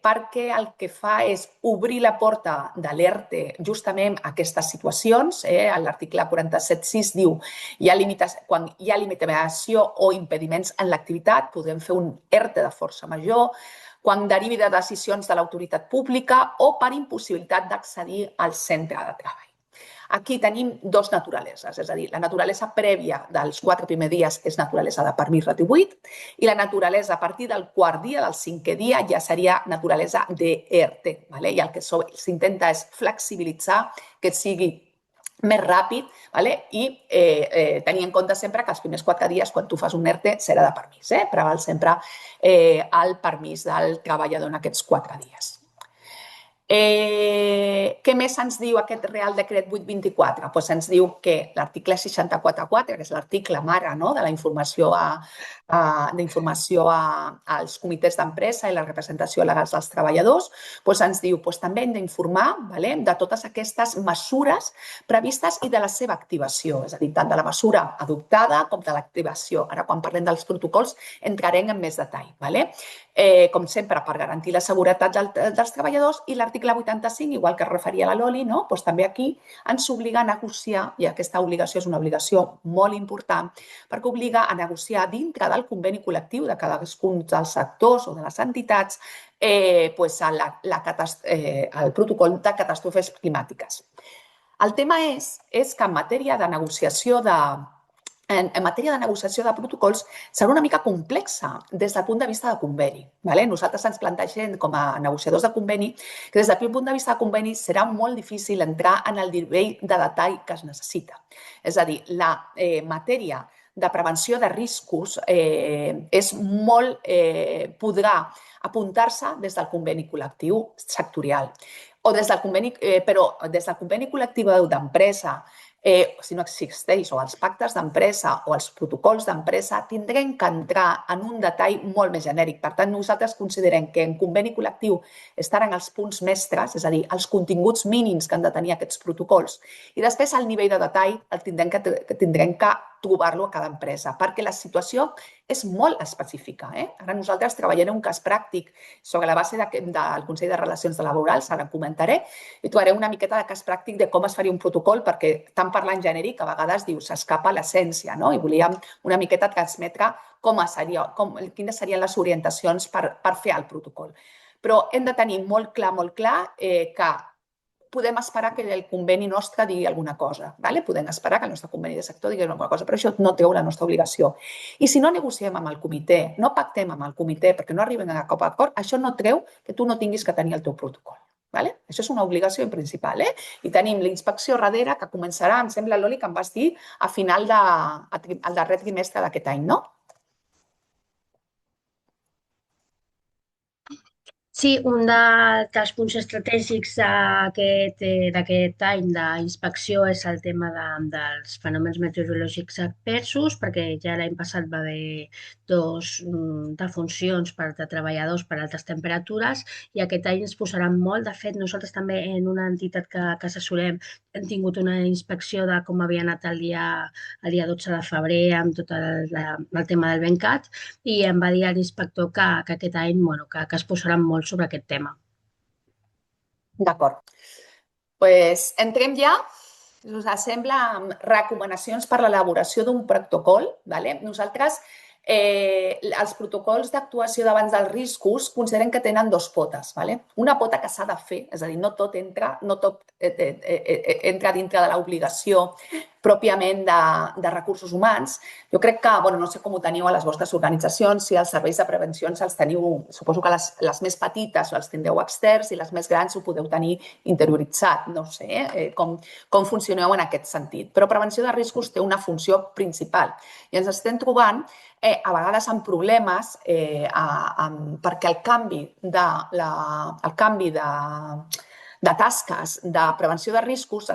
perquè el que fa és obrir la porta d'alerta justament a aquestes situacions. L'article 47.6 diu quan hi ha limitació o impediments en l'activitat, podem fer un ERTE de força major, quan derivi de decisions de l'autoritat pública o per impossibilitat d'accedir al centre de treball. Aquí tenim dues naturaleses, és a dir, la naturalesa prèvia dels 4 primers dies és naturalesa de permís retribuït i la naturalesa a partir del quart dia, del 5è dia, ja seria naturalesa d'ERTE. I el que s'intenta és flexibilitzar, que sigui més ràpid i tenir en compte sempre que els primers 4 dies, quan tu fas un ERTE, serà de permís. Preval sempre el permís del treballador en aquests 4 dies. Què més ens diu aquest Real Decret 824? Doncs ens diu que l'article 64.4, que és l'article mare de la informació als comitès d'empresa i la representació legal dels treballadors, ens diu que també hem d'informar de totes aquestes mesures previstes i de la seva activació, és a dir, tant de la mesura adoptada com de l'activació. Ara, quan parlem dels protocols, entrarem en més detall. Com sempre, per garantir la seguretat dels treballadors, i l'article 85, igual que es referia a la Loli, també aquí ens obliga a negociar, i aquesta obligació és una obligació molt important, perquè obliga a negociar dintre del conveni col·lectiu de cadascun dels sectors o de les entitats el protocol de catàstrofes climàtiques. El tema és que en matèria de negociació de protocols serà una mica complexa des del punt de vista de conveni. Nosaltres ens plantegem com a negociadors de conveni que des del punt de vista de conveni serà molt difícil entrar en el nivell de detall que es necessita. És a dir, la matèria de prevenció de riscos podrà apuntar-se des del conveni col·lectiu sectorial, però des del conveni col·lectiu d'empresa, si no existeix, o els pactes d'empresa o els protocols d'empresa, tindrem que entrar en un detall molt més genèric. Per tant, nosaltres considerem que en conveni col·lectiu estaran els punts mestres, és a dir, els continguts mínims que han de tenir aquests protocols. I després el nivell de detall el tindrem que trobar-lo a cada empresa, perquè la situació és molt específica. Ara nosaltres treballarem un cas pràctic sobre la base del Consell de Relacions Laborals, ara en comentaré, i trobarem una miqueta de cas pràctic de com es faria un protocol, perquè tant parlant genèric a vegades s'escapa l'essència, i volíem una miqueta transmetre quines serien les orientacions per fer el protocol. Però hem de tenir molt clar que podem esperar que el conveni nostre digui alguna cosa. Podem esperar que el nostre conveni de sector digui alguna cosa, però això no treu la nostra obligació. I si no negociem amb el comitè, no pactem amb el comitè perquè no arribem a cap acord, això no treu que tu no tinguis que tenir el teu protocol. Això és una obligació principal. I tenim la inspecció darrere que començarà, em sembla, Loli, que em vas dir, a final del darrer trimestre d'aquest any, no? Sí, un dels punts estratègics d'aquest any d'inspecció és el tema dels fenòmens meteorològics adversos, perquè ja l'any passat va haver 2 defuncions de treballadors per altes temperatures i aquest any ens posaran molt. De fet, nosaltres també en una entitat que assessorem hem tingut una inspecció de com havia anat el dia 12 de febrer amb tot el tema del VENCAT i em va dir l'inspector que aquest any que es posaran molt sobre aquest tema. D'acord. Doncs entrem ja, si us sembla, amb recomanacions per a l'elaboració d'un protocol. Nosaltres, els protocols d'actuació davant dels riscos considerem que tenen 2 potes. Una pota que s'ha de fer, és a dir, no tot entra dintre de l'obligació pròpiament de recursos humans. Jo crec que, no sé com ho teniu a les vostres organitzacions, si els serveis de prevenció els teniu, suposo que les més petites els tindreu externs i les més grans ho podeu tenir interioritzat. No sé com funcioneu en aquest sentit. Però prevenció de riscos té una funció principal i ens estem trobant a vegades amb problemes perquè el canvi de tasques de prevenció de riscos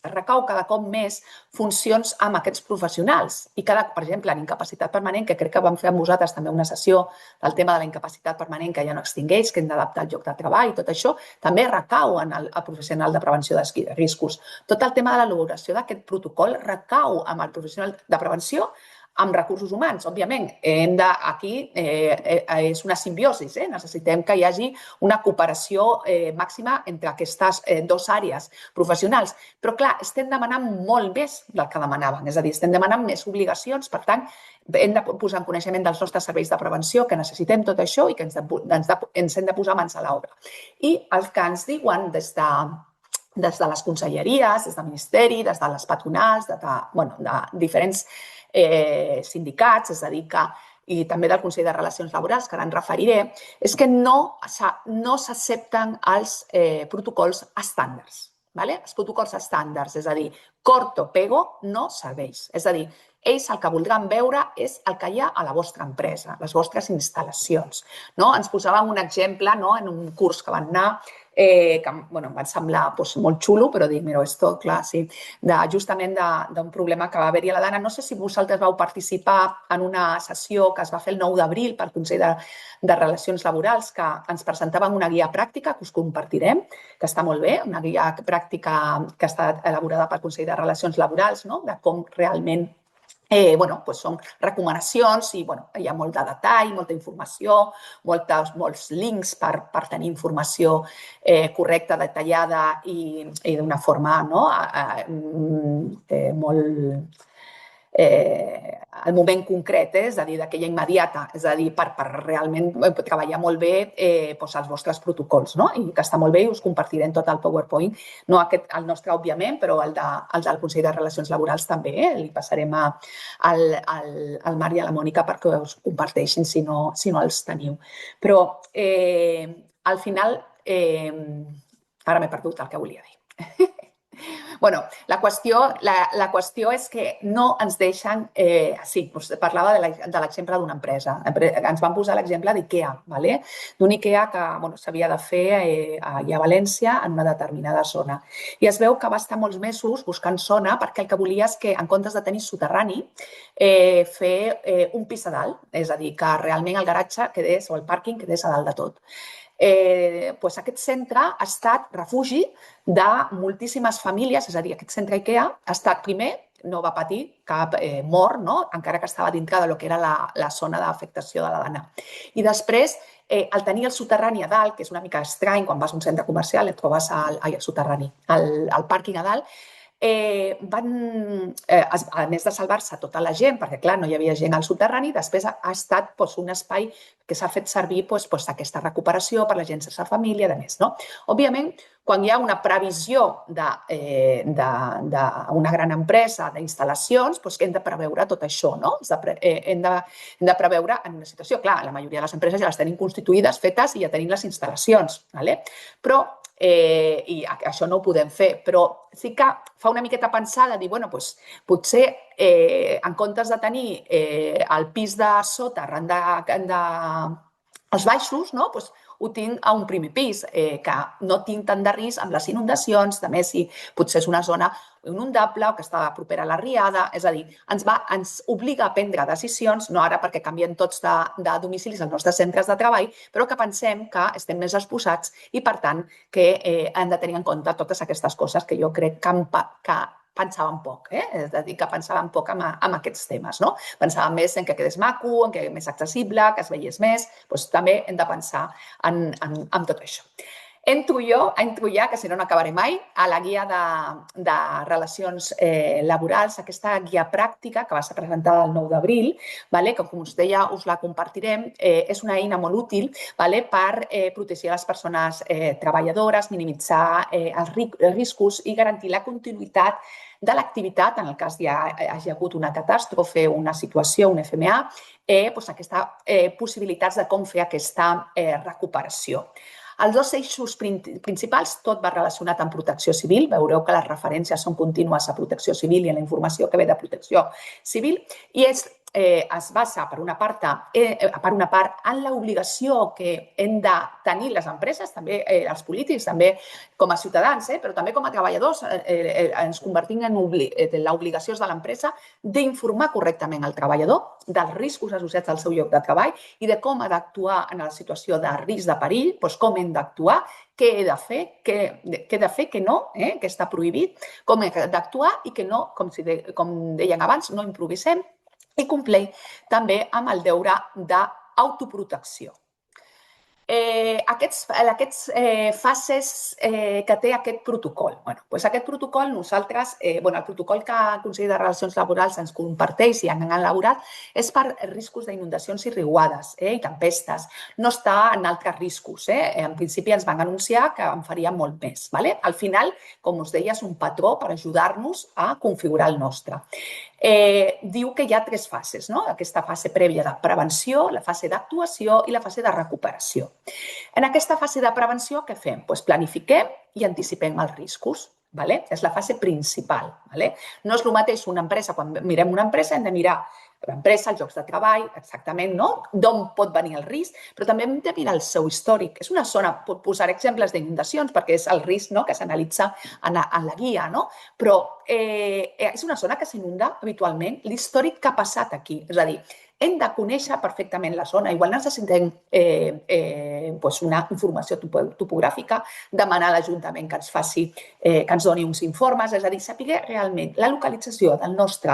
recau cada cop més funcions amb aquests professionals. I per exemple, en incapacitat permanent, que crec que vam fer amb vosaltres també una sessió del tema de la incapacitat permanent que ja no extingueix, que hem d'adaptar el lloc de treball, tot això també recau en el professional de prevenció de riscos. Tot el tema de l'elaboració d'aquest protocol recau amb el professional de prevenció amb recursos humans. Òbviament, aquí és una simbiosi, necessitem que hi hagi una cooperació màxima entre aquestes dues àrees professionals. Però, clar, estem demanant molt més del que demanaven, és a dir, estem demanant més obligacions, per tant, hem de posar en coneixement dels nostres serveis de prevenció que necessitem tot això i que ens hem de posar mans a l'obra. I el que ens diuen des de les conselleries, des del Ministeri, des de les patronals, de diferents sindicats, és a dir, i també del Consell de Relacions Laborals, que ara en referiré, és que no s'accepten els protocols estàndards. Els protocols estàndards, és a dir, corto pego, no serveix. És a dir, ells el que voldran veure és el que hi ha a la vostra empresa, les vostres instal·lacions. Ens posaven un exemple en un curs que van anar que em va semblar molt xulo, però dic, mira, esto, clar, sí, justament d'un problema que va haver-hi a la Dana. No sé si vosaltres vau participar en una sessió que es va fer el 9 d'abril pel Consell de Relacions Laborals, que ens presentaven una guia pràctica que us compartirem, que està molt bé, una guia pràctica que ha estat elaborada pel Consell de Relacions Laborals, de com realment són recomanacions i hi ha molt de detall, molta informació, molts links per tenir informació correcta, detallada i d'una forma molt al moment concret, és a dir, d'aquella immediata, és a dir, per realment treballar molt bé els vostres protocols, i que està molt bé i us compartirem tot el PowerPoint, no el nostre, òbviament, però el del Consell de Relacions Laborals també, li passarem al Marc i a la Mònica perquè us comparteixin si no els teniu. Però, al final, ara m'he perdut el que volia dir. La qüestió és que no ens deixen... Sí, parlava de l'exemple d'una empresa. Ens van posar l'exemple d'IKEA, d'un IKEA que s'havia de fer allà a València en una determinada zona. I es veu que va estar molts mesos buscant zona perquè el que volia és que, en comptes de tenir soterrani, fer un pis a dalt, és a dir, que realment el garatge quedés, o el pàrquing quedés a dalt de tot. Aquest centre ha estat refugi de moltíssimes famílies, és a dir, aquest centre IKEA ha estat, primer, no va patir cap mort, encara que estava dintre del que era la zona d'afectació de la Dana. I després, al tenir el soterrani a dalt, que és una mica estrany, quan vas a un centre comercial et trobes al soterrani, al pàrquing a dalt, a més de salvar-se tota la gent, perquè clar, no hi havia gent al soterrani, després ha estat un espai que s'ha fet servir aquesta recuperació per la gent sense família i a més. Òbviament, quan hi ha una previsió d'una gran empresa d'instal·lacions, hem de preveure tot això, hem de preveure en una situació, clar, la majoria de les empreses ja les tenim constituïdes, fetes i ja tenim les instal·lacions, però i això no ho podem fer, però sí que fa una miqueta pensar de dir, potser en comptes de tenir el pis de sota arran dels baixos, ho tinc a un primer pis, que no tinc tant de risc amb les inundacions, també si potser és una zona inundable o que està propera a la riada, és a dir, ens obliga a prendre decisions, no ara perquè canviem tots de domicilis als nostres centres de treball, però que pensem que estem més exposats i, per tant, que hem de tenir en compte totes aquestes coses que jo crec que pensàvem poc, és a dir, que pensàvem poc en aquests temes. Pensàvem més en que quedés maco, en que més accessible, que es veiés més, també hem de pensar en tot això. Entro ja, que si no, no acabaré mai, a la guia de relacions laborals, aquesta guia pràctica que va ser presentada el 9 d'abril, que com us deia us la compartirem, és una eina molt útil per protegir les persones treballadores, minimitzar els riscos i garantir la continuïtat de l'activitat en el cas hi hagi hagut una catàstrofe, una situació, un FMA, aquestes possibilitats de com fer aquesta recuperació. Els dos eixos principals, tot va relacionat amb protecció civil. Veureu que les referències són contínues a protecció civil i a la informació que ve de protecció civil. I es basa, per una part, en l'obligació que hem de tenir les empreses, també els polítics, també com a ciutadans, però també com a treballadors, ens convertim en l'obligació de l'empresa d'informar correctament el treballador dels riscos associats al seu lloc de treball i de com ha d'actuar en la situació de risc de perill, com hem d'actuar, què he de fer, què no, que està prohibit, com he d'actuar i que no, com deien abans, no improvisem i compleix també amb el deure d'autoprotecció. Aquests fases que té aquest protocol. Aquest protocol nosaltres, el protocol que el Consell de Relacions Laborals ens comparteix i han elaborat és per riscos d'inundacions i riuades i tempestes. No està en altres riscos. En principi ens van anunciar que en faria molt més. Al final, com us deia, és un patró per ajudar-nos a configurar el nostre. Diu que hi ha 3 fases, aquesta fase prèvia de prevenció, la fase d'actuació i la fase de recuperació. En aquesta fase de prevenció, què fem? Planifiquem i anticipem els riscos. És la fase principal. No és el mateix una empresa, quan mirem una empresa hem de mirar l'empresa, els llocs de treball, exactament d'on pot venir el risc, però també hem de mirar el seu històric. És una zona, pot posar exemples d'inundacions perquè és el risc que s'analitza en la guia, però és una zona que s'inunda habitualment, l'històric que ha passat aquí. És a dir, hem de conèixer perfectament la zona. Igual necessitem una informació topogràfica, demanar a l'Ajuntament que ens doni uns informes, és a dir, saber realment la localització del nostre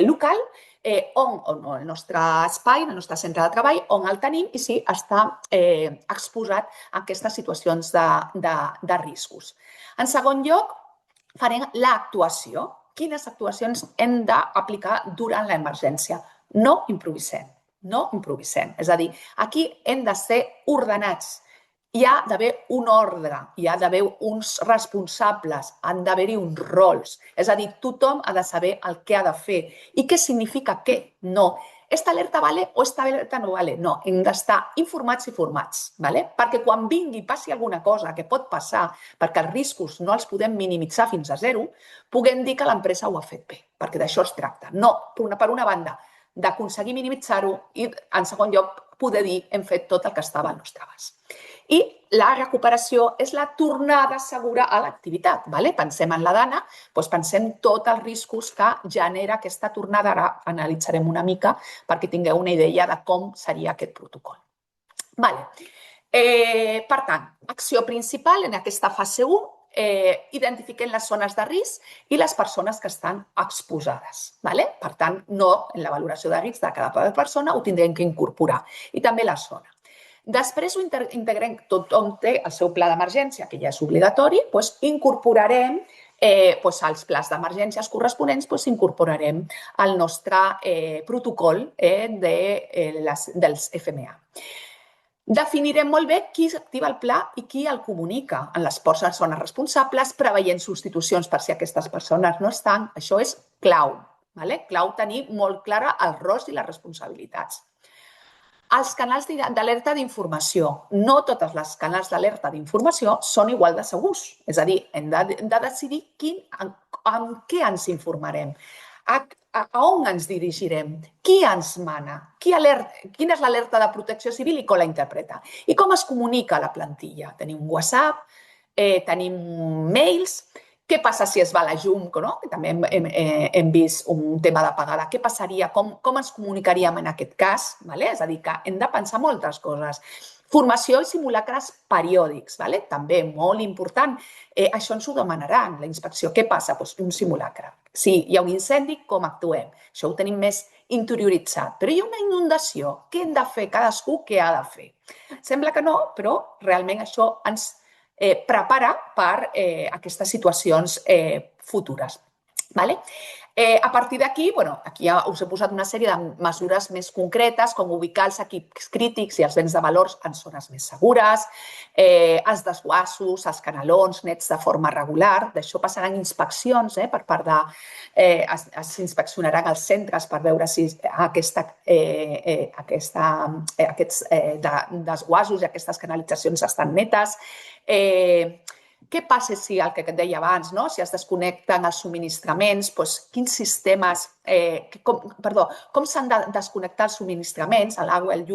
local, el nostre espai, el nostre centre de treball, on el tenim i si està exposat a aquestes situacions de riscos. En segon lloc, farem l'actuació. Quines actuacions hem d'aplicar durant l'emergència? No improvisem, no improvisem. És a dir, aquí hem de ser ordenats. Hi ha d'haver un ordre, hi ha d'haver uns responsables, han d'haver-hi uns rols. És a dir, tothom ha de saber el que ha de fer. I què significa què? No. Esta alerta vale o esta alerta no vale? No, hem d'estar informats i formats. Perquè quan vingui i passi alguna cosa que pot passar, perquè els riscos no els podem minimitzar fins a 0, puguem dir que l'empresa ho ha fet bé, perquè d'això es tracta. No, per una banda, d'aconseguir minimitzar-ho i, en segon lloc, poder dir hem fet tot el que estava al nostre abast. I la recuperació és la tornada segura a l'activitat. Pensem en la Dana, pensem tots els riscos que genera aquesta tornada. Ara analitzarem una mica perquè tingueu una idea de com seria aquest protocol. Per tant, acció principal en aquesta fase 1, identifiquem les zones de risc i les persones que estan exposades. Per tant, no en la valoració de risc de cada persona ho tindrem que incorporar. I també la zona. Després ho integrem, tothom té el seu pla d'emergència, que ja és obligatori, incorporarem als plans d'emergències corresponents, incorporarem el nostre protocol dels FMA. Definirem molt bé qui activa el pla i qui el comunica en les persones responsables, preveient substitucions per si aquestes persones no estan. Això és clau. Clau tenir molt clara els rols i les responsabilitats. Els canals d'alerta d'informació. No tots els canals d'alerta d'informació són igual de segurs. És a dir, hem de decidir amb què ens informarem, a on ens dirigirem, qui ens mana, quina és l'alerta de protecció civil i com la interpreta. I com es comunica la plantilla. Tenim un WhatsApp, tenim mails. Què passa si es va la llum? Que també hem vist un tema d'apagada. Què passaria? Com ens comunicaríem en aquest cas? És a dir, que hem de pensar moltes coses. Formació i simulacres periòdics. També molt important. Això ens ho demanaran, la inspecció. Què passa? Un simulacre. Si hi ha un incendi, com actuem? Això ho tenim més interioritzat. Però hi ha una inundació. Què hem de fer? Cadascú què ha de fer? Sembla que no, però realment això ens prepara per aquestes situacions futures. A partir d'aquí, aquí ja us he posat una sèrie de mesures més concretes, com ubicar els equips crítics i els béns de valors en zones més segures, els desguassos, els canalons nets de forma regular. D'això passaran inspeccions per part de... S'inspeccionaran els centres per veure si aquests desguassos i aquestes canalitzacions estan netes. Què passa si, el que et deia abans, si es desconnecten els subministraments, quins sistemes, com s'han de desconnectar els subministraments, l'aigua, el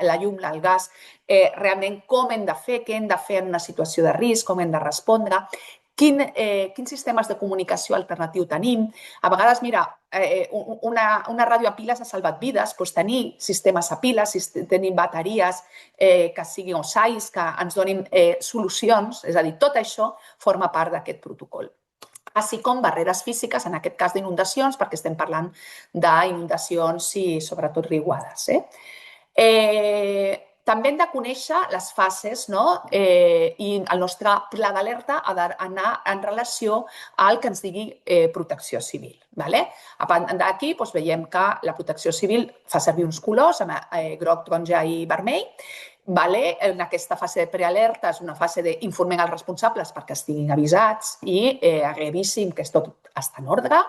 la llum, el gas, realment com hem de fer, què hem de fer en una situació de risc, com hem de respondre, quins sistemes de comunicació alternatiu tenim. A vegades, mira, una ràdio a piles ha salvat vides, tenir sistemes a piles, tenir bateries que siguin OSAIs, que ens donin solucions, és a dir, tot això forma part d'aquest protocol. així com barreres físiques, en aquest cas d'inundacions, perquè estem parlant d'inundacions i sobretot riuades. També hem de conèixer les fases, no? I el nostre pla d'alerta ha d'anar en relació al que ens digui protecció civil. D'aquí veiem que la protecció civil fa servir uns colors, groc, taronja i vermell. En aquesta fase de prealerta és una fase d'informem els responsables perquè estiguin avisats i revisin que tot està en ordre.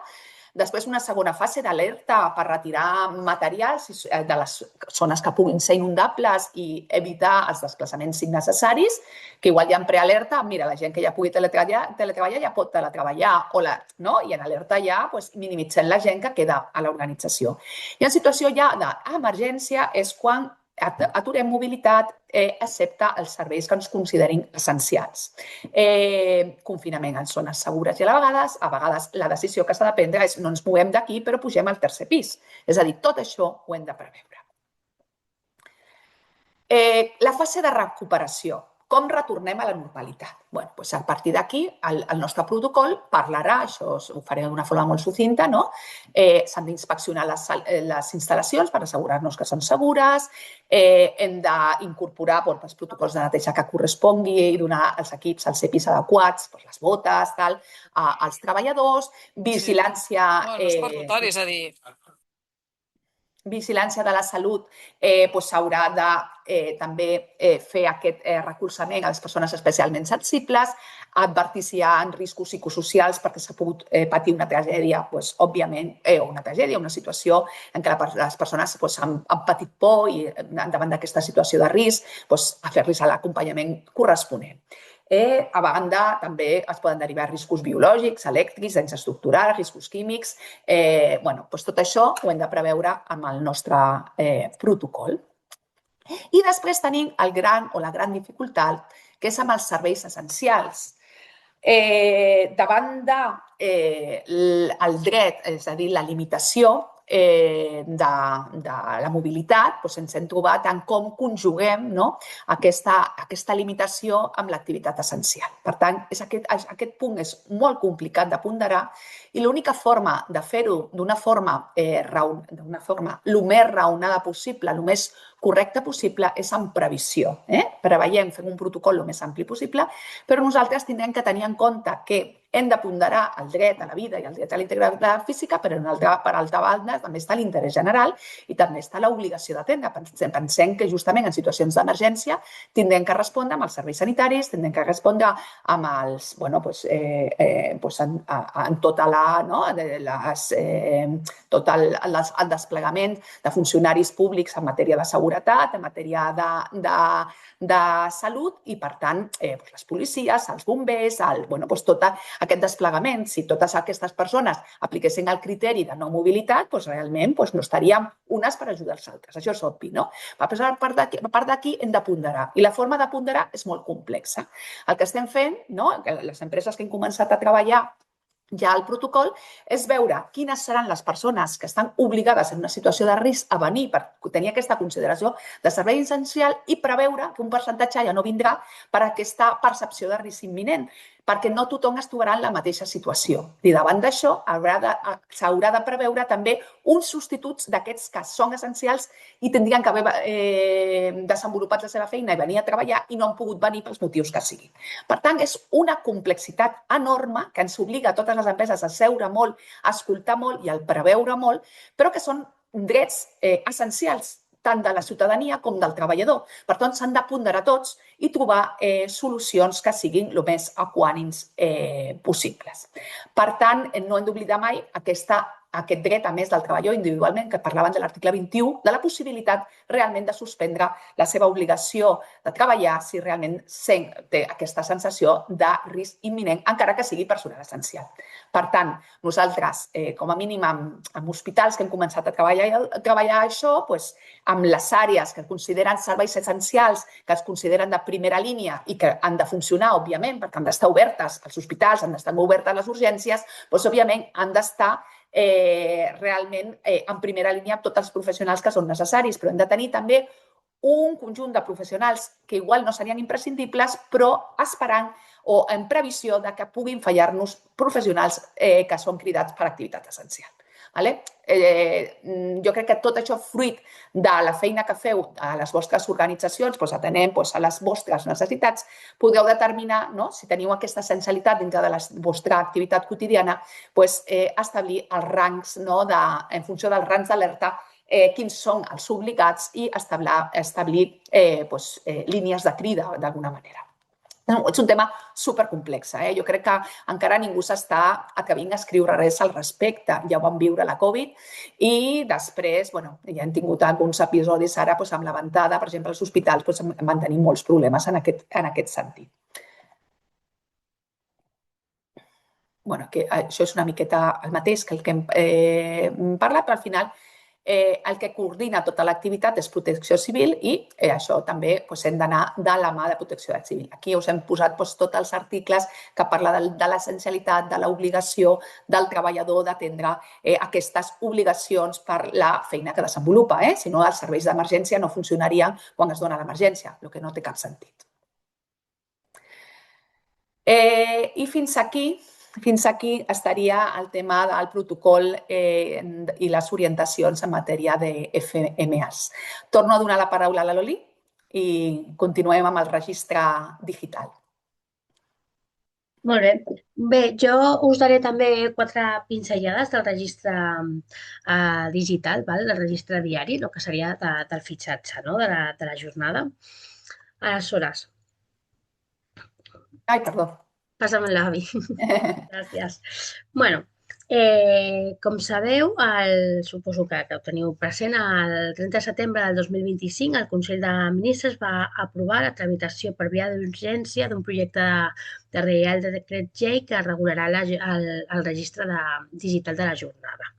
Després, una segona fase d'alerta per retirar materials de les zones que puguin ser inundables i evitar els desplaçaments innecessaris, que igual ja en prealerta, mira, la gent que ja pugui teletreballar ja pot teletreballar, i en alerta ja minimitzem la gent que queda a l'organització. I en situació ja d'emergència és quan aturem mobilitat, excepte els serveis que ens considerin essencials. Confinament en zones segures i a vegades la decisió que s'ha de prendre és no ens movem d'aquí però pugem al tercer pis. És a dir, tot això ho hem de preveure. La fase de recuperació. Com retornem a la normalitat? A partir d'aquí, el nostre protocol parlarà, això ho faré d'una forma molt sucinta, s'han d'inspeccionar les instal·lacions per assegurar-nos que són segures, hem d'incorporar els protocols de neteja que correspongui i donar als equips els EPIs adequats, les botes, als treballadors, vigilància... Els portoris, és a dir... Vigilància de la salut s'haurà de també fer aquest recolzament a les persones especialment sensibles, advertir si hi ha riscos psicosocials perquè s'ha pogut patir una tragèdia, òbviament, una situació en què les persones han patit por i davant d'aquesta situació de risc, a fer-los l'acompanyament corresponent. A banda, també es poden derivar riscos biològics, elèctrics, danys estructurals, riscos químics. Tot això ho hem de preveure amb el nostre protocol. I després tenim la gran dificultat, que és amb els serveis essencials. Davant del dret, és a dir, la limitació de la mobilitat, ens hem trobat en com conjuguem aquesta limitació amb l'activitat essencial. Per tant, aquest punt és molt complicat de ponderar i l'única forma de fer-ho d'una forma el més raonada possible, el més correcta possible, és amb previsió. Preveiem, fem un protocol el més ampli possible, però nosaltres tindrem que tenir en compte que hem de ponderar el dret a la vida i el dret a la integritat física, però per altra banda també està l'interès general i també està l'obligació d'atendre. Pensem que justament en situacions d'emergència tindrem que respondre amb els serveis sanitaris, tindrem que respondre amb tot el desplegament de funcionaris públics en matèria de seguretat, en matèria de salut i, per tant, les policies, els bombers, tot aquest desplegament. Si totes aquestes persones apliquessin el criteri de no mobilitat, realment no estaríem unes per ajudar els altres. Això és obvi, no? A part d'aquí hem de ponderar. I la forma de ponderar és molt complexa. El que estem fent, les empreses que hem començat a treballar ja al protocol, és veure quines seran les persones que estan obligades en una situació de risc a venir per tenir aquesta consideració de servei essencial i preveure que un percentatge ja no vindrà per aquesta percepció de risc imminent, perquè no tothom es trobarà en la mateixa situació. I davant d'això s'haurà de preveure també uns substituts d'aquests que són essencials i tindrien que haver desenvolupat la seva feina i venir a treballar i no han pogut venir pels motius que siguin. Per tant, és una complexitat enorme que ens obliga a totes les empreses a seure molt, a escoltar molt i a preveure molt, però que són drets essencials tant de la ciutadania com del treballador. Per tant, s'han de ponderar tots i trobar solucions que siguin el més equànimes possibles. Per tant, no hem d'oblidar mai aquest dret, a més del treballador individualment, que parlaven de l'article 21, de la possibilitat realment de suspendre la seva obligació de treballar si realment té aquesta sensació de risc imminent, encara que sigui personal essencial. Per tant, nosaltres, com a mínim en hospitals que hem començat a treballar això, amb les àrees que es consideren serveis essencials, que es consideren de primera línia i que han de funcionar, òbviament, perquè han d'estar obertes els hospitals, han d'estar obertes les urgències, òbviament han d'estar realment en primera línia tots els professionals que són necessaris, però hem de tenir també un conjunt de professionals que igual no serien imprescindibles, però esperant o en previsió de que puguin fallar-nos professionals que són cridats per activitat essencial. Jo crec que tot això fruit de la feina que feu a les vostres organitzacions, atenent a les vostres necessitats, podeu determinar, si teniu aquesta essencialitat dintre de la vostra activitat quotidiana, establir els rangs, en funció dels rangs d'alerta, quins són els obligats i establir línies de crida d'alguna manera. És un tema supercomplex. Jo crec que encara ningú s'està atrevint a escriure res al respecte. Ja ho vam viure la Covid i després ja hem tingut alguns episodis ara amb la ventada. Per exemple, els hospitals van tenir molts problemes en aquest sentit. Això és una miqueta el mateix que el que hem parlat, però al final el que coordina tota l'activitat és Protecció Civil i això també hem d'anar de la mà de Protecció Civil. Aquí us hem posat tots els articles que parlen de l'essencialitat, de l'obligació del treballador d'atendre aquestes obligacions per la feina que desenvolupa. Si no, els serveis d'emergència no funcionarien quan es dona l'emergència, el que no té cap sentit. I fins aquí estaria el tema del protocol i les orientacions en matèria de FMAs. Torno a donar la paraula a la Loli i continuem amb el registre digital. Molt bé. Bé, jo us daré també 4 pinzellades del registre digital, del registre diari, el que seria del fitxatge de la jornada. Aleshores. Ai, perdó. Pásame l'avi. Gràcies. Bueno, com sabeu, suposo que ho teniu present, el 30 de setembre del 2025 el Consell de Ministres va aprovar la tramitació per via d'urgència d'un projecte de Reial Decret Llei que regularà el registre digital de la jornada.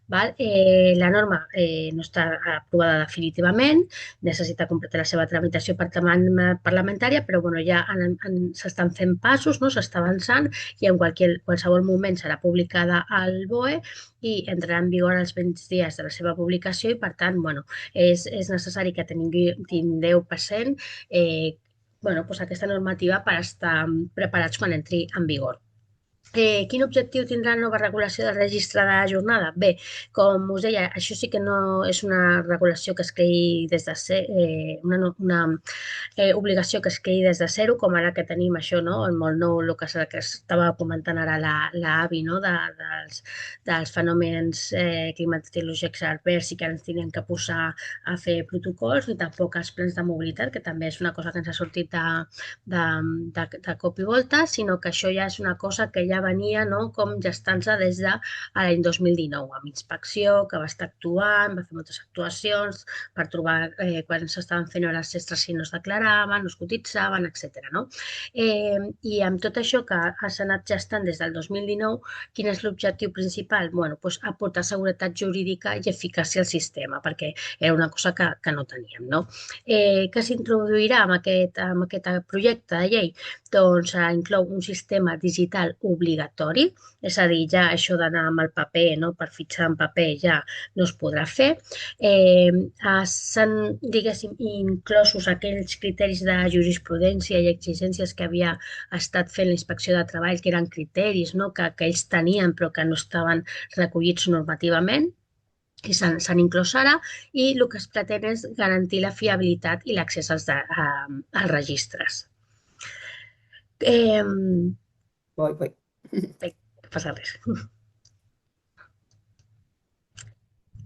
La norma no està aprovada definitivament, necessita completar la seva tramitació parlamentària, però ja s'estan fent passos, s'està avançant i en qualsevol moment serà publicada al BOE i entrarà en vigor els 20 dies de la seva publicació i, per tant, és necessari que tingueu present aquesta normativa per estar preparats quan entri en vigor. Quin objectiu tindrà la nova regulació del registre de la jornada? Bé, com us deia, això sí que no és una regulació que es creï des de una obligació que es creï des de zero, com ara que tenim això, el molt nou, el que estava comentant ara l'AVI, dels fenòmens climatològics adversos i que ens tenen que posar a fer protocols, ni tampoc els plans de mobilitat, que també és una cosa que ens ha sortit de cop i volta, sinó que això ja és una cosa que ja venia com gestant-se des de l'any 2019, amb inspecció, que va estar actuant, va fer moltes actuacions per trobar quan s'estaven fent hores extres si no es declaraven, no es cotitzaven, etc. I amb tot això que s'ha anat gestant des del 2019, quin és l'objectiu principal? Aportar seguretat jurídica i eficàcia al sistema, perquè era una cosa que no teníem. Què s'introduirà amb aquest projecte de llei? Doncs inclou un sistema digital obligatori, és a dir, ja això d'anar amb el paper, per fitxar en paper ja no es podrà fer. S'han, diguéssim, inclosos aquells criteris de jurisprudència i exigències que havia estat fent la Inspecció de Treball, que eren criteris que ells tenien però que no estaven recollits normativament, i s'han inclòs ara, i el que es pretén és garantir la fiabilitat i l'accés als registres. Voy. No passa res.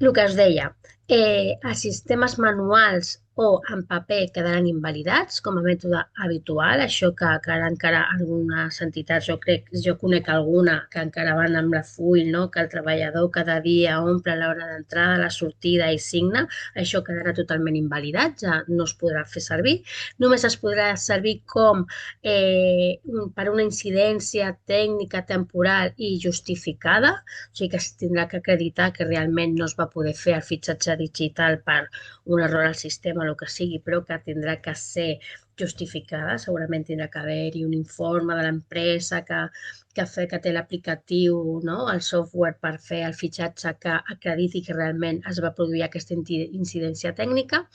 El que us deia, els sistemes manuals o en paper quedaran invalidats com a mètode habitual, això que encara algunes entitats, jo conec alguna que encara van amb la full, que el treballador cada dia omple l'hora d'entrada, la sortida i signa, això quedarà totalment invalidat, ja no es podrà fer servir. Només es podrà servir com per una incidència tècnica temporal i justificada, o sigui que es tindrà que acreditar que realment no es va poder fer el fitxatge digital per un error al sistema o el que sigui, però que tindrà que ser justificada. Segurament tindrà que haver-hi un informe de l'empresa que té l'aplicatiu, no? El software per fer el fitxatge que acrediti que realment es va produir aquesta incidència tècnica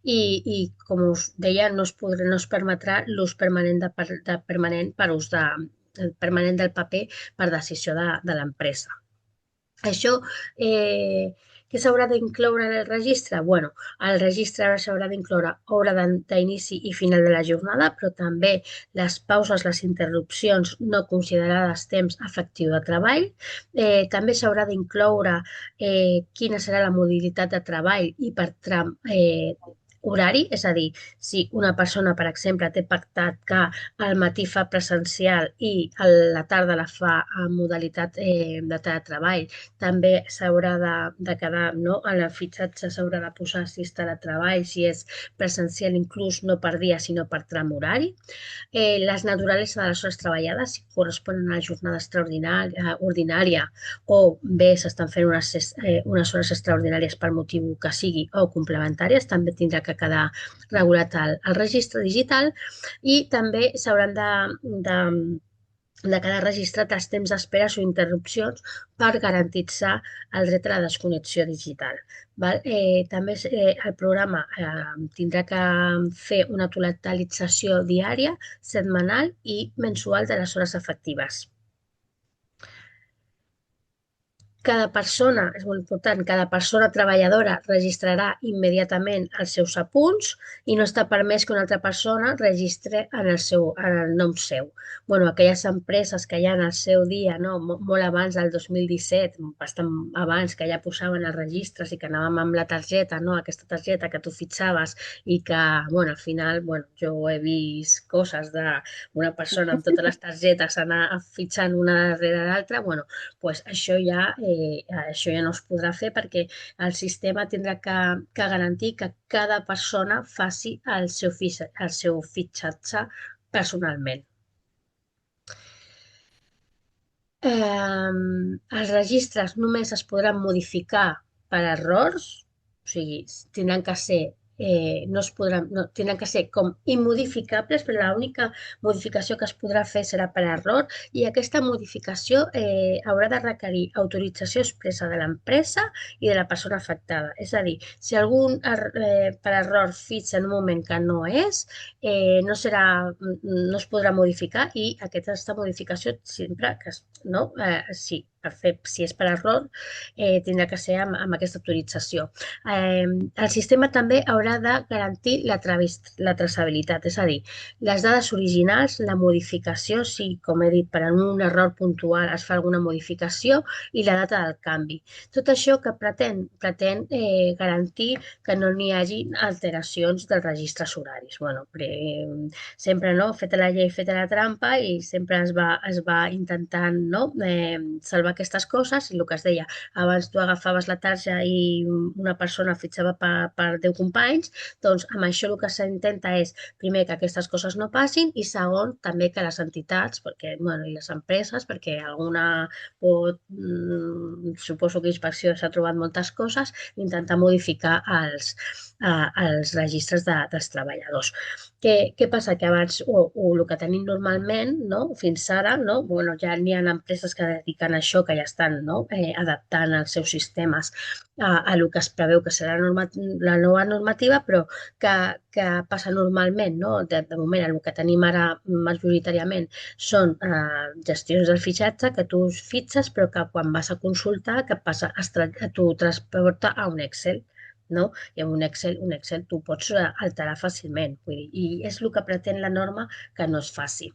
i com us deia, no es permetrà l'ús permanent permanent del paper per decisió de l'empresa. Això, què s'haurà d'incloure en el registre? Bueno, el registre s'haurà d'incloure hora d'inici i final de la jornada, però també les pauses, les interrupcions no considerades temps efectiu de treball. També s'haurà d'incloure quina serà la modalitat de treball i per tram horari, és a dir, si una persona, per exemple, té pactat que al matí fa presencial i a la tarda la fa en modalitat de teletreball, també s'haurà de quedar, no? En el fitxatge s'haurà de posar si és teletreball, si és presencial inclús no per dia sinó per tram horari. Les naturaleses de les hores treballades, si corresponen a la jornada ordinària o bé s'estan fent unes hores extraordinàries per motiu que sigui o complementàries, també tindrà que quedar regulat al registre digital i també s'hauran de quedar registrat els temps d'espera o interrupcions per garantitzar el dret a la desconnexió digital. Val? També el programa tindrà que fer una actualització diària, setmanal i mensual de les hores efectives. Cada persona, és molt important, cada persona treballadora registrarà immediatament els seus apunts i no està permès que una altra persona registre en el nom seu. Bueno, aquelles empreses que ja en el seu dia, no, molt abans del 2017, bastant abans, que ja posaven els registres i que anàvem amb la targeta, no, aquesta targeta que tu fitxaves i que, bueno, al final, bueno, jo he vist coses d'una persona amb totes les targetes anar fitxant una darrere l'altra, bueno, doncs això ja no es podrà fer perquè el sistema tindrà que garantir que cada persona faci el seu fitxatge personalment. Els registres només es podran modificar per errors, o sigui, tindran que ser tindran que ser com immodificables, però l'única modificació que es podrà fer serà per error i aquesta modificació haurà de requerir autorització expressa de l'empresa i de la persona afectada. És a dir, si algú per error fitxa en un moment que no és, no es podrà modificar i aquesta modificació sempre que si és per error, tindrà que ser amb aquesta autorització. El sistema també haurà de garantir la traçabilitat, és a dir, les dades originals, la modificació, si, com he dit, per un error puntual es fa alguna modificació i la data del canvi. Tot això que pretén garantir que no n'hi hagi alteracions dels registres horaris. Bueno, sempre, no?, feta la llei, feta la trampa i sempre es va intentant, no?, salvar aquestes coses i el que es deia, abans tu agafaves la tarja i una persona fitxava per 10 companys, doncs amb això el que s'intenta és, primer, que aquestes coses no passin i segon, també que les entitats i les empreses, perquè alguna pot, suposo que Inspecció s'ha trobat moltes coses, intentar modificar els registres dels treballadors. Què passa? Que abans, o el que tenim normalment, no?, fins ara, no?, bueno, ja n'hi ha empreses que dediquen a això, que ja estan, no?, adaptant els seus sistemes a el que es preveu que serà la nova normativa, però que passa normalment, no?, de moment el que tenim ara majoritàriament són gestions del fitxatge, que tu fitxes però que quan vas a consultar t'ho transporta a un Excel, no? I amb un Excel tu pots alterar fàcilment, vull dir, i és el que pretén la norma, que no es faci.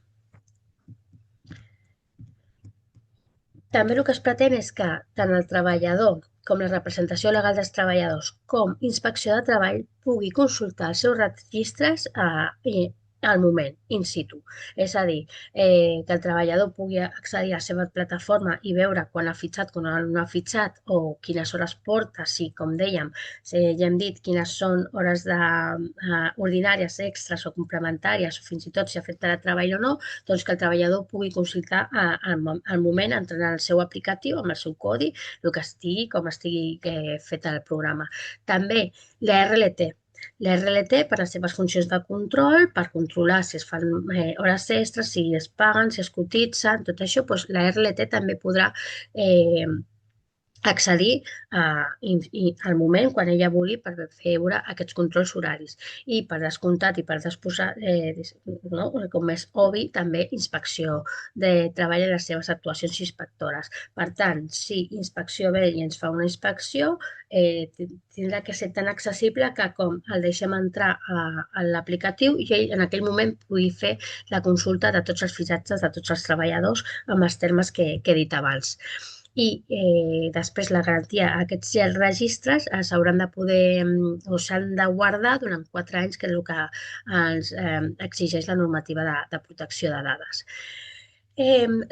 També el que es pretén és que tant el treballador com la representació legal dels treballadors com Inspecció de Treball pugui consultar els seus registres al moment, in situ. És a dir, que el treballador pugui accedir a la seva plataforma i veure quan ha fitxat, quan no ha fitxat, o quines hores porta, si, com dèiem, ja hem dit quines són hores ordinàries, extres o complementàries, o fins i tot si ha fet teletreball o no, doncs que el treballador pugui consultar al moment entrant al seu aplicatiu, amb el seu codi, el que estigui, com estigui fet el programa. També la RLT. La RLT per les seves funcions de control, per controlar si es fan hores extres, si es paguen, si es cotitzen, tot això, doncs la RLT també podrà accedir al moment quan ella vulgui per veure aquests controls horaris. I per descomptat i per disposar, no? Com és obvi, també inspecció de treball en les seves actuacions inspectores. Per tant, si inspecció ve i ens fa una inspecció, tindrà que ser tan accessible que com el deixem entrar a l'aplicatiu i ell en aquell moment pugui fer la consulta de tots els fitxatges de tots els treballadors amb els termes que he dit abans. I després la garantia, aquests registres s'hauran de poder o s'han de guardar durant 4 anys, que és el que ens exigeix la normativa de protecció de dades.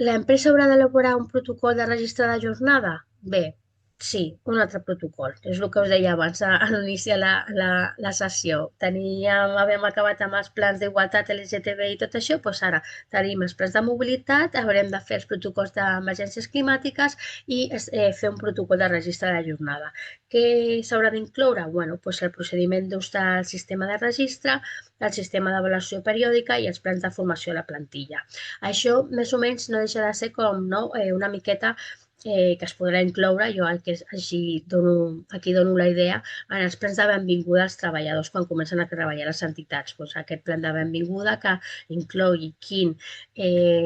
L'empresa haurà d'elaborar un protocol de registre de jornada? Bé, sí, un altre protocol. És el que us deia abans a l'iniciar la sessió. Havíem acabat amb els plans d'igualtat LGTBI i tot això, doncs ara tenim els plans de mobilitat, haurem de fer els protocols d'emergències climàtiques i fer un protocol de registre de jornada. Què s'haurà d'incloure? Bueno, doncs el procediment d'ús del sistema de registre, el sistema d'avaluació periòdica i els plans de formació a la plantilla. Això, més o menys, no deixa de ser com una miqueta que es podrà incloure, jo aquí dono la idea, en els plans de benvinguda als treballadors quan comencen a treballar a les entitats. Doncs aquest plan de benvinguda que inclogui quin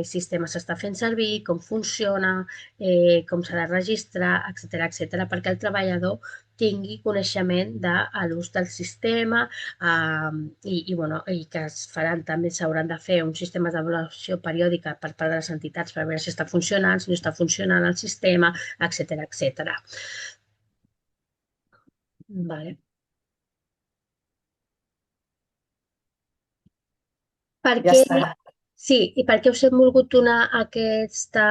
sistema s'està fent servir, com funciona, com s'ha de registrar, etc., perquè el treballador tingui coneixement de l'ús del sistema i que també s'hauran de fer uns sistemes d'avaluació periòdica per part de les entitats per veure si està funcionant, si no està funcionant el sistema, etc. Vale. Ja està. Sí, i per què us hem volgut donar aquesta,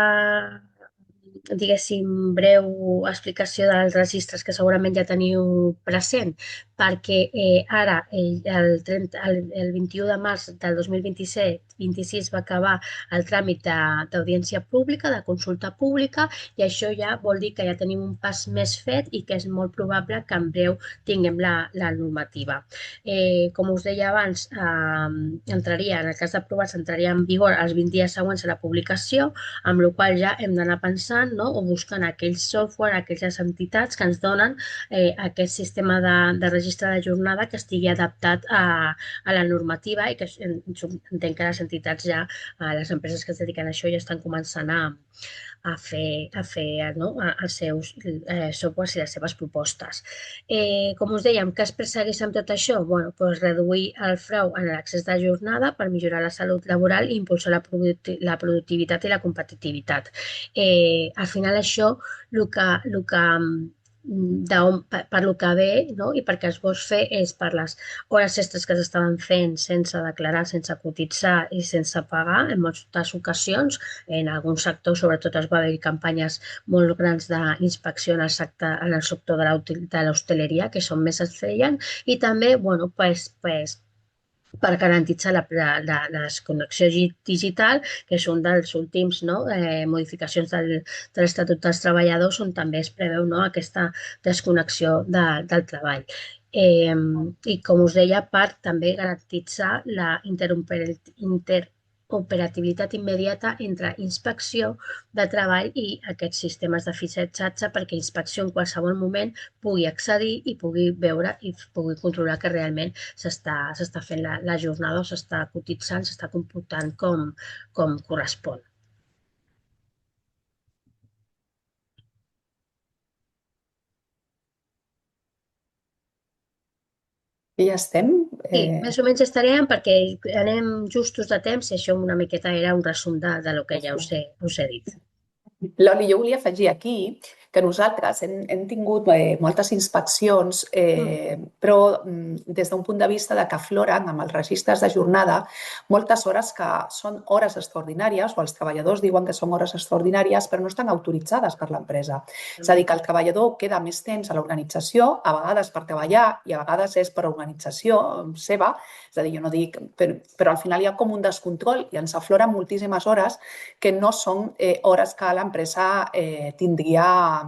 diguéssim, breu explicació dels registres que segurament ja teniu present? Perquè ara, el 21 de març del 2026 va acabar el tràmit d'audiència pública, de consulta pública, i això ja vol dir que ja tenim un pas més fet i que és molt probable que en breu tinguem la normativa. Com us deia abans, en el cas d'aprovar-se, entraria en vigor els 20 dies següents a la publicació, amb la qual cosa ja hem d'anar pensant o buscant aquells software, aquelles entitats que ens donen aquest sistema de registre de jornada que estigui adaptat a la normativa i que entenc que les entitats ja, les empreses que es dediquen a això ja estan començant a fer els seus softwares i les seves propostes. Com us dèiem, què es persegueix amb tot això? Bueno, doncs reduir el frau en l'accés de jornada per millorar la salut laboral i impulsar la productivitat i la competitivitat. Al final això, per lo que ve i perquè es vol fer és per les hores extres que s'estaven fent sense declarar, sense cotitzar i sense pagar en moltes ocasions. En alguns sectors, sobretot, es va haver campanyes molt grans d'inspecció en el sector de l'hostaleria, que són més es feien, i també, bueno, per garantir la desconnexió digital, que és un dels últims modificacions de l'Estatut dels Treballadors, on també es preveu aquesta desconnexió del treball. I, com us deia, per també garantir la interoperabilitat immediata entre inspecció de treball i aquests sistemes de fitxatge, perquè inspecció en qualsevol moment pugui accedir i pugui veure i pugui controlar que realment s'està fent la jornada o s'està cotitzant, s'està computant com correspon. I ja estem? Sí, més o menys estaríem perquè anem justos de temps i això una miqueta era un resum de lo que ja us he dit. Loli, jo volia afegir aquí que nosaltres hem tingut moltes inspeccions, però des d'un punt de vista de que afloren amb els registres de jornada moltes hores que són hores extraordinàries, o els treballadors diuen que són hores extraordinàries, però no estan autoritzades per l'empresa. És a dir, que el treballador queda més temps a l'organització, a vegades per treballar i a vegades és per organització seva. És a dir, jo no dic, però al final hi ha com un descontrol i ens afloren moltíssimes hores que no són hores que l'empresa tindria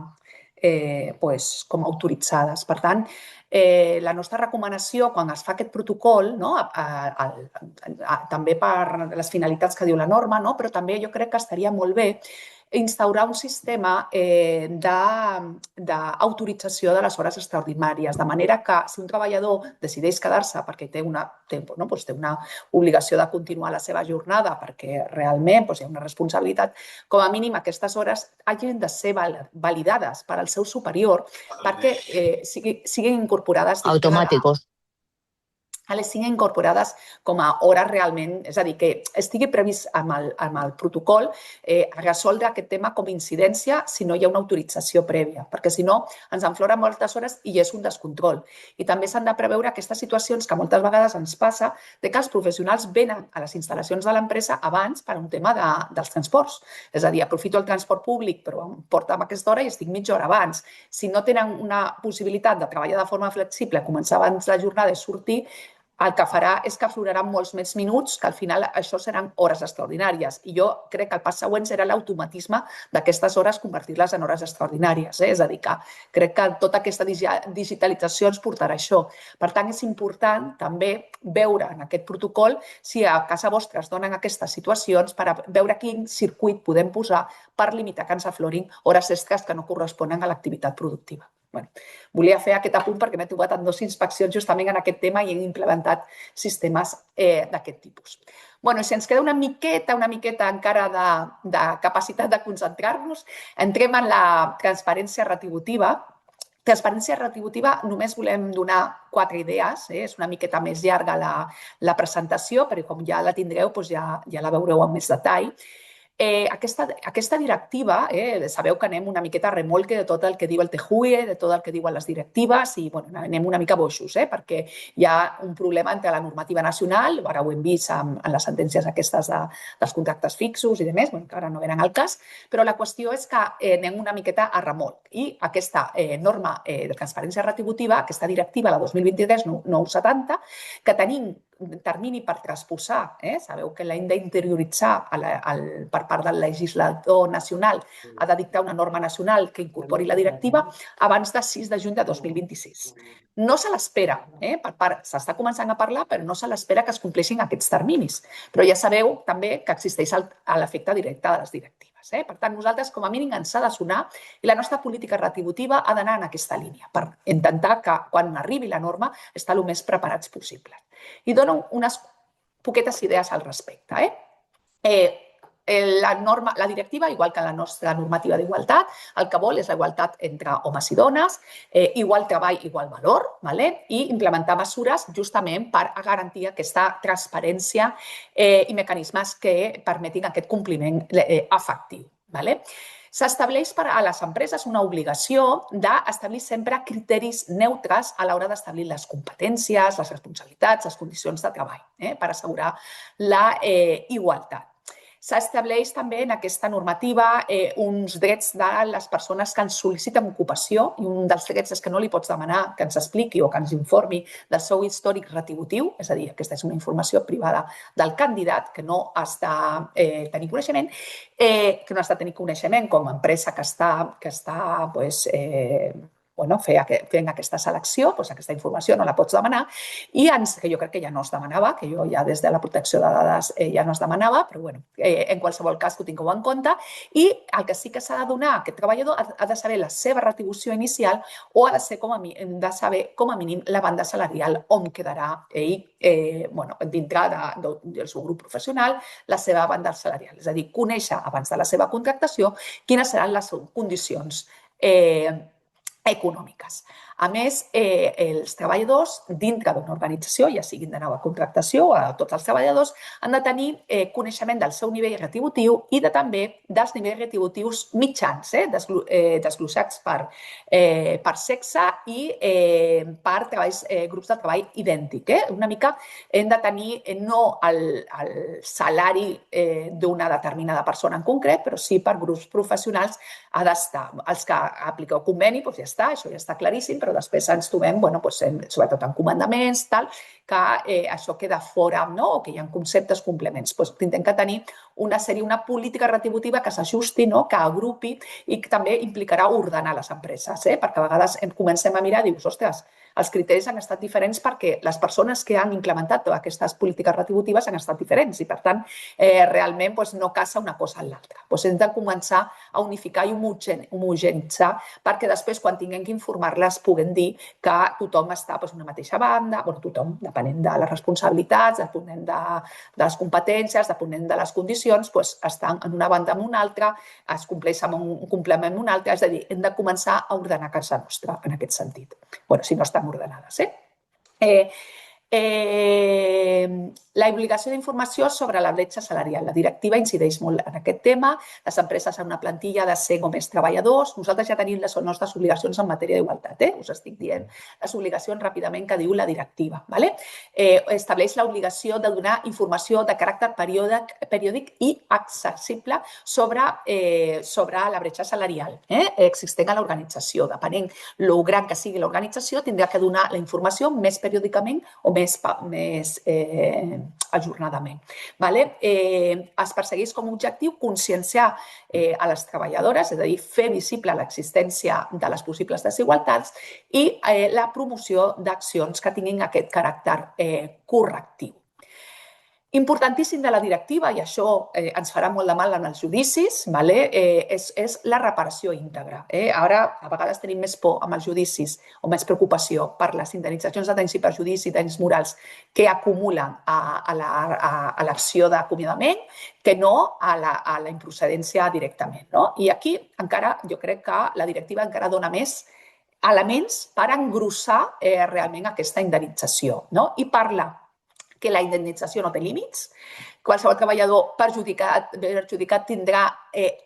com autoritzades. Per tant, la nostra recomanació quan es fa aquest protocol, també per les finalitats que diu la norma, però també jo crec que estaria molt bé instaurar un sistema d'autorització de les hores extraordinàries, de manera que si un treballador decideix quedar-se perquè té una obligació de continuar la seva jornada, perquè realment hi ha una responsabilitat, com a mínim aquestes hores hagin de ser validades per al seu superior perquè siguin incorporades Automàticos. siguin incorporades com a hores realment, és a dir, que estigui previst amb el protocol resoldre aquest tema com a incidència si no hi ha una autorització prèvia, perquè si no ens enfloren moltes hores i és un descontrol. I també s'han de preveure aquestes situacions que moltes vegades ens passa de que els professionals venen a les instal·lacions de l'empresa abans per un tema dels transports. És a dir, aprofito el transport públic però em porta a aquesta hora i estic mitja hora abans. Si no tenen una possibilitat de treballar de forma flexible, començar abans la jornada i sortir, el que farà és que afloraran molts més minuts, que al final això seran hores extraordinàries. I jo crec que el pas següent serà l'automatisme d'aquestes hores, convertir-les en hores extraordinàries. És a dir, que crec que tota aquesta digitalització ens portarà a això. Per tant, és important també veure en aquest protocol si a casa vostra es donen aquestes situacions per veure quin circuit podem posar per limitar que ens aflorin hores extres que no corresponen a l'activitat productiva. Volia fer aquest apunt perquè m'he trobat en 2 inspeccions justament en aquest tema i hem implementat sistemes d'aquest tipus. Si ens queda una miqueta encara de capacitat de concentrar-nos, entrem en la transparència retributiva. Transparència retributiva només volem donar 4 idees, és una miqueta més llarga la presentació, però com ja la tindreu ja la veureu amb més detall. Aquesta directiva, sabeu que anem una miqueta a remolque de tot el que diu el TJUE, de tot el que diuen les directives i anem una mica boixos perquè hi ha un problema entre la normativa nacional, ara ho hem vist en les sentències aquestes dels contractes fixos i demés, que ara no venen al cas, però la qüestió és que anem una miqueta a remolc i aquesta norma de transparència retributiva, aquesta directiva, la 2023-970, que tenim termini per transposar, sabeu que l'hem d'interioritzar per part del legislador nacional, ha de dictar una norma nacional que incorpori la directiva abans de 6 de juny de 2026. No se l'espera, s'està començant a parlar, però no se l'espera que es compleixin aquests terminis. Però ja sabeu també que existeix l'efecte directe de les directives. Per tant, nosaltres com a mínim ens ha de sonar i la nostra política retributiva ha d'anar en aquesta línia per intentar que quan arribi la norma estar el més preparats possible. I dono unes poquetes idees al respecte. La directiva, igual que la nostra normativa d'igualtat, el que vol és la igualtat entre homes i dones, igual treball, igual valor, i implementar mesures justament per garantir aquesta transparència i mecanismes que permetin aquest compliment efectiu. S'estableix per a les empreses una obligació d'establir sempre criteris neutres a l'hora d'establir les competències, les responsabilitats, les condicions de treball, per assegurar la igualtat. S'estableix també en aquesta normativa uns drets de les persones que ens sol·liciten ocupació i un dels drets és que no li pots demanar que ens expliqui o que ens informi del seu històric retributiu, és a dir, aquesta és una informació privada del candidat que no has de tenir coneixement, com a empresa que està fent aquesta selecció, aquesta informació no la pots demanar i que jo crec que ja no es demanava, que jo ja des de la protecció de dades ja no es demanava, però en qualsevol cas que ho tingueu en compte i el que sí que s'ha de donar a aquest treballador ha de saber la seva retribució inicial o ha de saber com a mínim la banda salarial on quedarà ell dintre del seu grup professional, la seva banda salarial, és a dir, conèixer abans de la seva contractació quines seran les condicions econòmiques. A més, els treballadors dintre d'una organització, ja siguin de nova contractació o tots els treballadors, han de tenir coneixement del seu nivell retributiu i també dels nivells retributius mitjans, desglossats per sexe i per grups de treball idèntic. Una mica hem de tenir no el salari d'una determinada persona en concret, però sí per grups professionals ha d'estar. Els que apliqueu conveni, doncs ja està, això ja està claríssim, però després ens trobem, sobretot en comandaments, que això queda fora, o que hi ha conceptes complements. Tindrem que tenir una política retributiva que s'ajusti, que agrupi i que també implicarà ordenar les empreses, perquè a vegades comencem a mirar i dius, ostres, els criteris han estat diferents perquè les persones que han implementat aquestes polítiques retributives han estat diferents i, per tant, realment no casa una cosa amb l'altra. Hem de començar a unificar i homogenitzar perquè després, quan tinguem que informar-les, puguem dir que tothom està a una mateixa banda, tothom, depenent de les responsabilitats, depenent de les competències, depenent de les condicions, estan en una banda amb una altra, es compleix amb un complement amb una altra, és a dir, hem de començar a ordenar casa nostra en aquest sentit. Si no estan ordenades. La obligació d'informació sobre la bretxa salarial. La directiva incideix molt en aquest tema. Les empreses en una plantilla ha de ser com més treballadors. Nosaltres ja tenim les nostres obligacions en matèria d'igualtat. Us estic dient les obligacions ràpidament que diu la directiva. Estableix l'obligació de donar informació de caràcter periòdic i accessible sobre la bretxa salarial existent a l'organització. Depenent lo gran que sigui l'organització, tindrà que donar la informació més periòdicament o més ajornadament. Es persegueix com a objectiu conscienciar a les treballadores, és a dir, fer visible l'existència de les possibles desigualtats i la promoció d'accions que tinguin aquest caràcter correctiu. Importantíssim de la directiva, i això ens farà molt de mal en els judicis, és la reparació íntegra. Ara, a vegades tenim més por amb els judicis o més preocupació per les indemnitzacions de danys i perjudicis i danys morals que acumulen a l'acció d'acomiadament que no a la improcedència directament. I aquí encara jo crec que la directiva encara dona més elements per engrossar realment aquesta indemnització i parla que la indemnització no té límits, qualsevol treballador perjudicat tindrà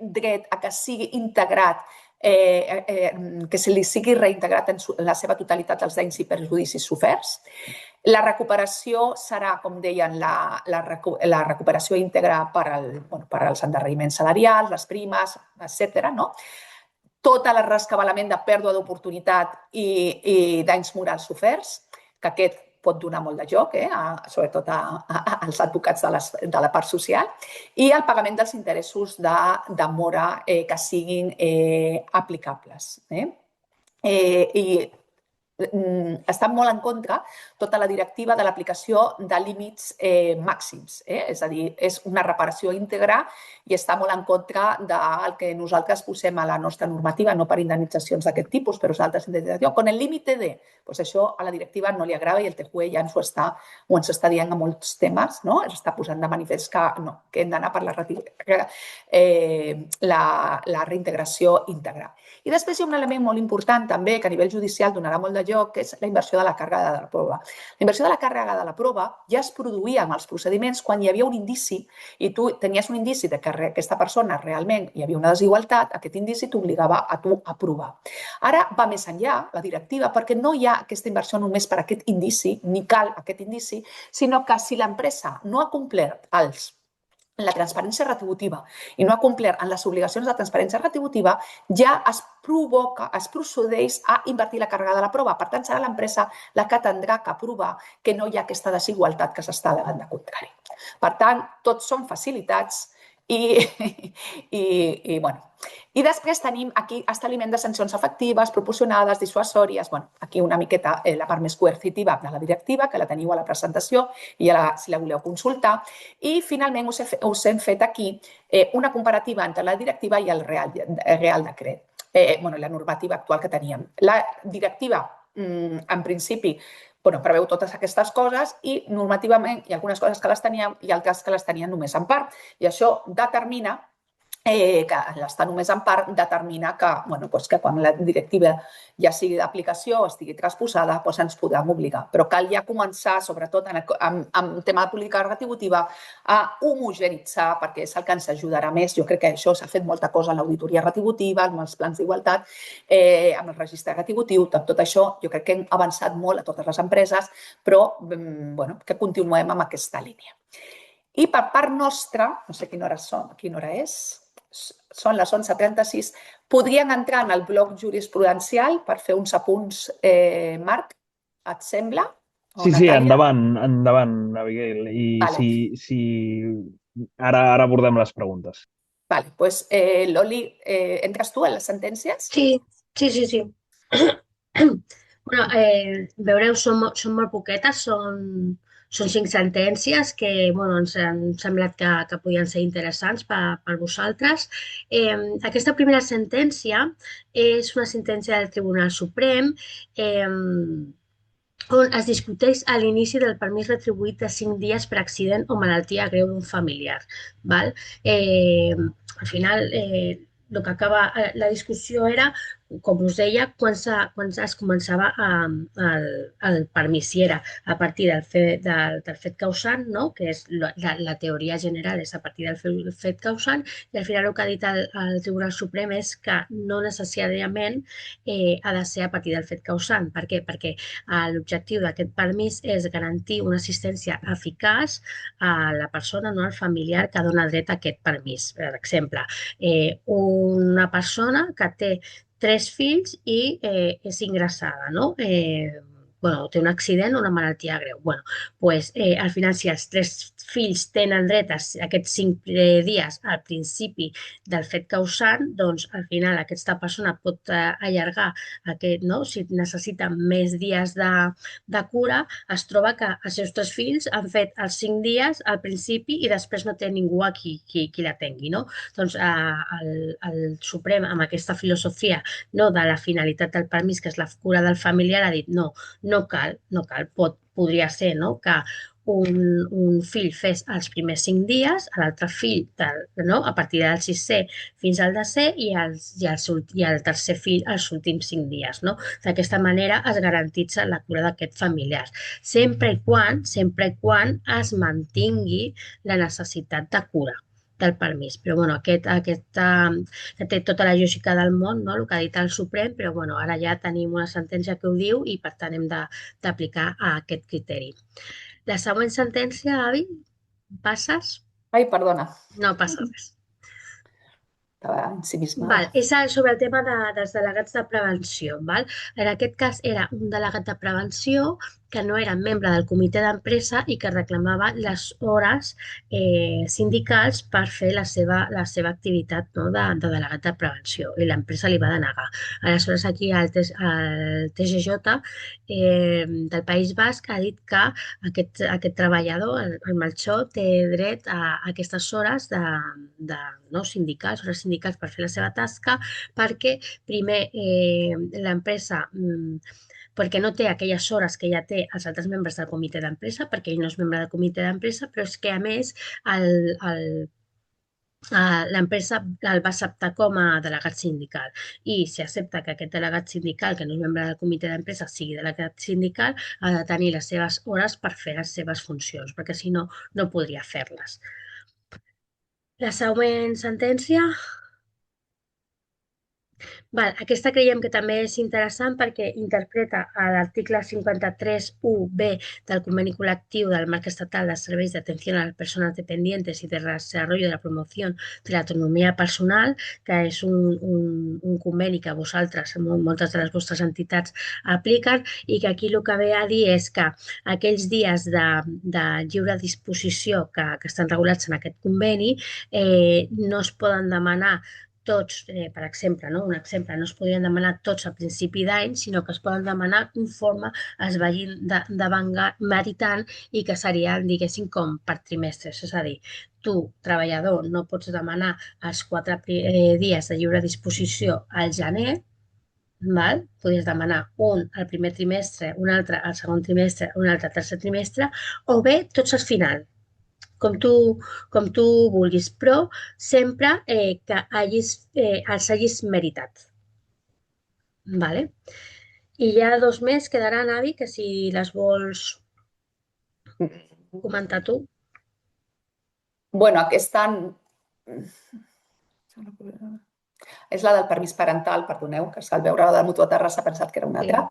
dret a que sigui integrat, que se li sigui reintegrat en la seva totalitat els danys i perjudicis soferts. La recuperació serà, com deien, la recuperació íntegra per als endarreriments salarials, les primes, etc. Tot el rescabalament de pèrdua d'oportunitat i danys morals soferts, que aquest pot donar molt de joc, sobretot als advocats de la part social, i el pagament dels interessos de mora que siguin aplicables. I estan molt en contra tota la directiva de l'aplicació de límits màxims. És a dir, és una reparació íntegra i està molt en contra del que nosaltres posem a la nostra normativa, no per indemnitzacions d'aquest tipus, però altres indemnitzacions. Con el límite de... Això a la directiva no li agrada i el TJUE ja ens ho està dient a molts temes, ens està posant de manifest que hem d'anar per la reintegració íntegra. I després hi ha un element molt important també que a nivell judicial donarà molt de joc, que és la inversió de la càrrega de la prova. La inversió de la càrrega de la prova ja es produïa en els procediments quan hi havia un indici i tu tenies un indici de que aquesta persona realment hi havia una desigualtat, aquest indici t'obligava a tu a provar. Ara va més enllà la directiva perquè no hi ha aquesta inversió només per aquest indici, ni cal aquest indici, sinó que si l'empresa no ha complert la transparència retributiva i no ha complert en les obligacions de transparència retributiva, ja es procedeix a invertir la càrrega de la prova. Per tant, serà l'empresa la que tindrà que provar que no hi ha aquesta desigualtat que s'està al·legant de contrari. Per tant, tots són facilitats i després tenim aquí establiment de sancions efectives, proporcionades, dissuasòries. Aquí una miqueta la part més coercitiva de la directiva, que la teniu a la presentació i si la voleu consultar. I finalment us hem fet aquí una comparativa entre la directiva i el Real Decret, la normativa actual que teníem. La directiva, en principi, preveu totes aquestes coses i normativament hi ha algunes coses que les teníem i altres que les tenien només en part. I això determina que està només en part determinar que quan la directiva ja sigui d'aplicació o estigui transposada ens podem obligar. Però cal ja començar, sobretot en tema de política retributiva, a homogenitzar, perquè és el que ens ajudarà més. Jo crec que això s'ha fet molta cosa en l'auditoria retributiva, amb els plans d'igualtat, amb el registre retributiu, tot això jo crec que hem avançat molt a totes les empreses, però que continuem amb aquesta línia. I per part nostra, no sé quina hora és, són les 11:36, podrien entrar en el bloc jurisprudencial per fer uns apunts, Marc, et sembla? Sí, endavant, Abigail. I ara abordem les preguntes. Vale, doncs, Loli, entres tu a les sentències? Sí. Bueno, veureu, són molt poquetes, són 5 sentències que ens han semblat que podien ser interessants per vosaltres. Aquesta primera sentència és una sentència del Tribunal Suprem on es discuteix a l'inici del permís retribuït de 5 dies per accident o malaltia greu d'un familiar. Al final, el que acaba la discussió era, com us deia, quan es començava el permís, si era a partir del fet causant, no? Que és la teoria general, és a partir del fet causant, i al final el que ha dit el Tribunal Suprem és que no necessàriament ha de ser a partir del fet causant. Per què? Perquè l'objectiu d'aquest permís és garantir una assistència eficaç a la persona, no al familiar que dona dret a aquest permís. Per exemple, una persona que té 3 fills i és ingressada, no? Té un accident o una malaltia greu. Al final, si els 3 fills tenen dret a aquests 5 dies al principi del fet causant, doncs al final aquesta persona pot allargar aquest, no? Si necessita més dies de cura, es troba que els seus 3 fills han fet els 5 dies al principi i després no té ningú a qui l'atengui, no? Doncs el Suprem, amb aquesta filosofia de la finalitat del permís, que és la cura del familiar, ha dit no cal, podria ser que un fill fes els primers 5 dies, l'altre fill a partir del 6è fins al 10è i el tercer fill els últims 5 dies. D'aquesta manera es garantitza la cura d'aquest familiar, sempre i quan es mantingui la necessitat de cura del permís. Però que té tota la lògica del món, el que ha dit el Suprem, però ara ja tenim una sentència que ho diu i per tant hem d'aplicar aquest criteri. La següent sentència, Avi, passes? Ai, perdona. No passa res. Estava ensimismada. És sobre el tema dels delegats de prevenció. En aquest cas era un delegat de prevenció que no era membre del comitè d'empresa i que reclamava les hores sindicals per fer la seva activitat de delegat de prevenció, i l'empresa li va denegar. Aleshores, aquí el TGJ del País Basc ha dit que aquest treballador, el Melchor, té dret a aquestes hores sindicals, hores sindicals per fer la seva tasca, perquè primer l'empresa perquè no té aquelles hores que ja té els altres membres del comitè d'empresa, perquè ell no és membre del comitè d'empresa, però és que, a més, l'empresa el va acceptar com a delegat sindical. I si accepta que aquest delegat sindical, que no és membre del comitè d'empresa, sigui delegat sindical, ha de tenir les seves hores per fer les seves funcions, perquè si no, no podria fer-les. La següent sentència... Aquesta creiem que també és interessant perquè interpreta l'article 53.1b del conveni col·lectiu del marc estatal de serveis d'atenció a les persones dependientes i de desarrollo de la promoció de l'autonomia personal, que és un conveni que vosaltres, moltes de les vostres entitats, apliquen, i que aquí el que ve a dir és que aquells dies de lliure disposició que estan regulats en aquest conveni no es poden demanar tots, per exemple, un exemple, no es podrien demanar tots a principi d'any, sinó que es poden demanar conforme es vagin meritant i que serien, diguéssim, com per trimestres. És a dir, tu, treballador, no pots demanar els 4 dies de lliure disposició al gener, podries demanar un al primer trimestre, un altre al segon trimestre, un altre al tercer trimestre, o bé tots al final. com tu vulguis, però sempre que els hagis meritat. Vale? I hi ha dos més, quedaran, avi, que si les vols comentar tu. Bueno, aquesta... És la del permís parental, perdoneu, que al veure la de Mutua Terra s'ha pensat que era una altra.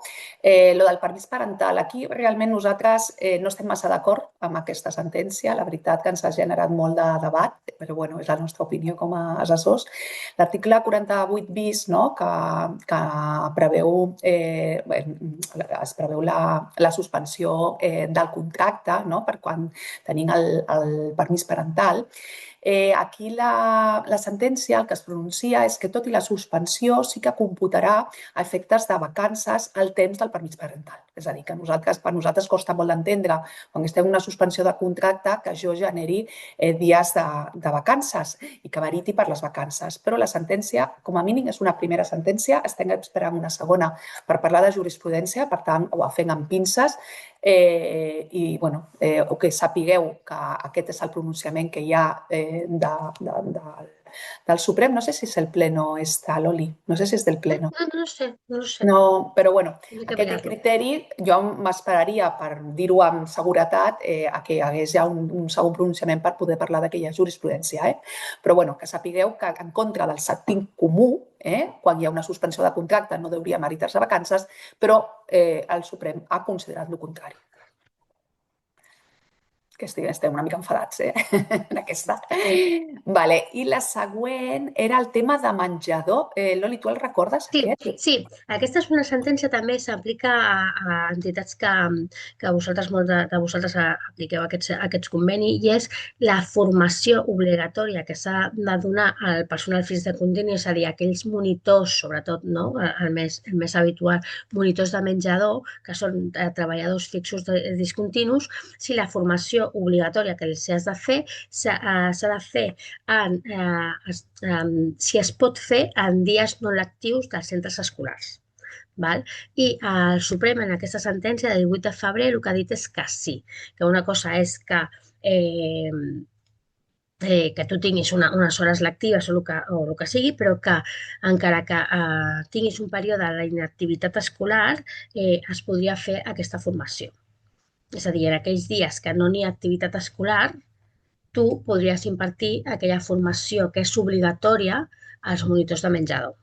Lo del permís parental, aquí realment nosaltres no estem massa d'acord amb aquesta sentència. La veritat que ens ha generat molt de debat, però bueno, és la nostra opinió com a assessors. L'article 48 bis, no?, que preveu, es preveu la suspensió del contracte, no?, per quan tenim el permís parental. Aquí la sentència el que es pronuncia és que tot i la suspensió sí que computarà a efectes de vacances el temps del permís parental. És a dir, que per nosaltres costa molt d'entendre quan estem en una suspensió de contracte que jo generi dies de vacances i que meriti per les vacances. Però la sentència, com a mínim, és una primera sentència. Estem esperant una segona per parlar de jurisprudència, per tant, ho fem amb pinces. I bueno, que sapigueu que aquest és el pronunciament que hi ha del Suprem. No sé si és el pleno Loli, no sé si és del pleno. No sé. No, però bueno, aquest criteri jo m'esperaria, per dir-ho amb seguretat, a que hi hagués ja un segon pronunciament per poder parlar d'aquella jurisprudència. Però bueno, que sapigueu que en contra del sentit comú, quan hi ha una suspensió de contracte no hauria meritar-se vacances, però el Suprem ha considerat el contrari. Que estem una mica enfadats, en aquesta. Vale. I la següent era el tema de menjador. Loli, tu el recordes? Sí. Aquesta és una sentència, també s'aplica a entitats que vosaltres, molts de vosaltres apliqueu aquests convenis, i és la formació obligatòria que s'ha de donar al personal fix de continu, és a dir, aquells monitors, sobretot, no?, el més habitual, monitors de menjador, que són treballadors fixos discontinus. Si la formació obligatòria que els has de fer s'ha de fer si es pot fer en dies no lectius dels centres escolars. Val? I el Suprem, en aquesta sentència de 18 de febrer, el que ha dit és que sí, que una cosa és que tu tinguis unes hores lectives o el que sigui, però que encara que tinguis un període d'inactivitat escolar, es podria fer aquesta formació. És a dir, en aquells dies que no n'hi ha activitat escolar, tu podries impartir aquella formació que és obligatòria als monitors de menjador.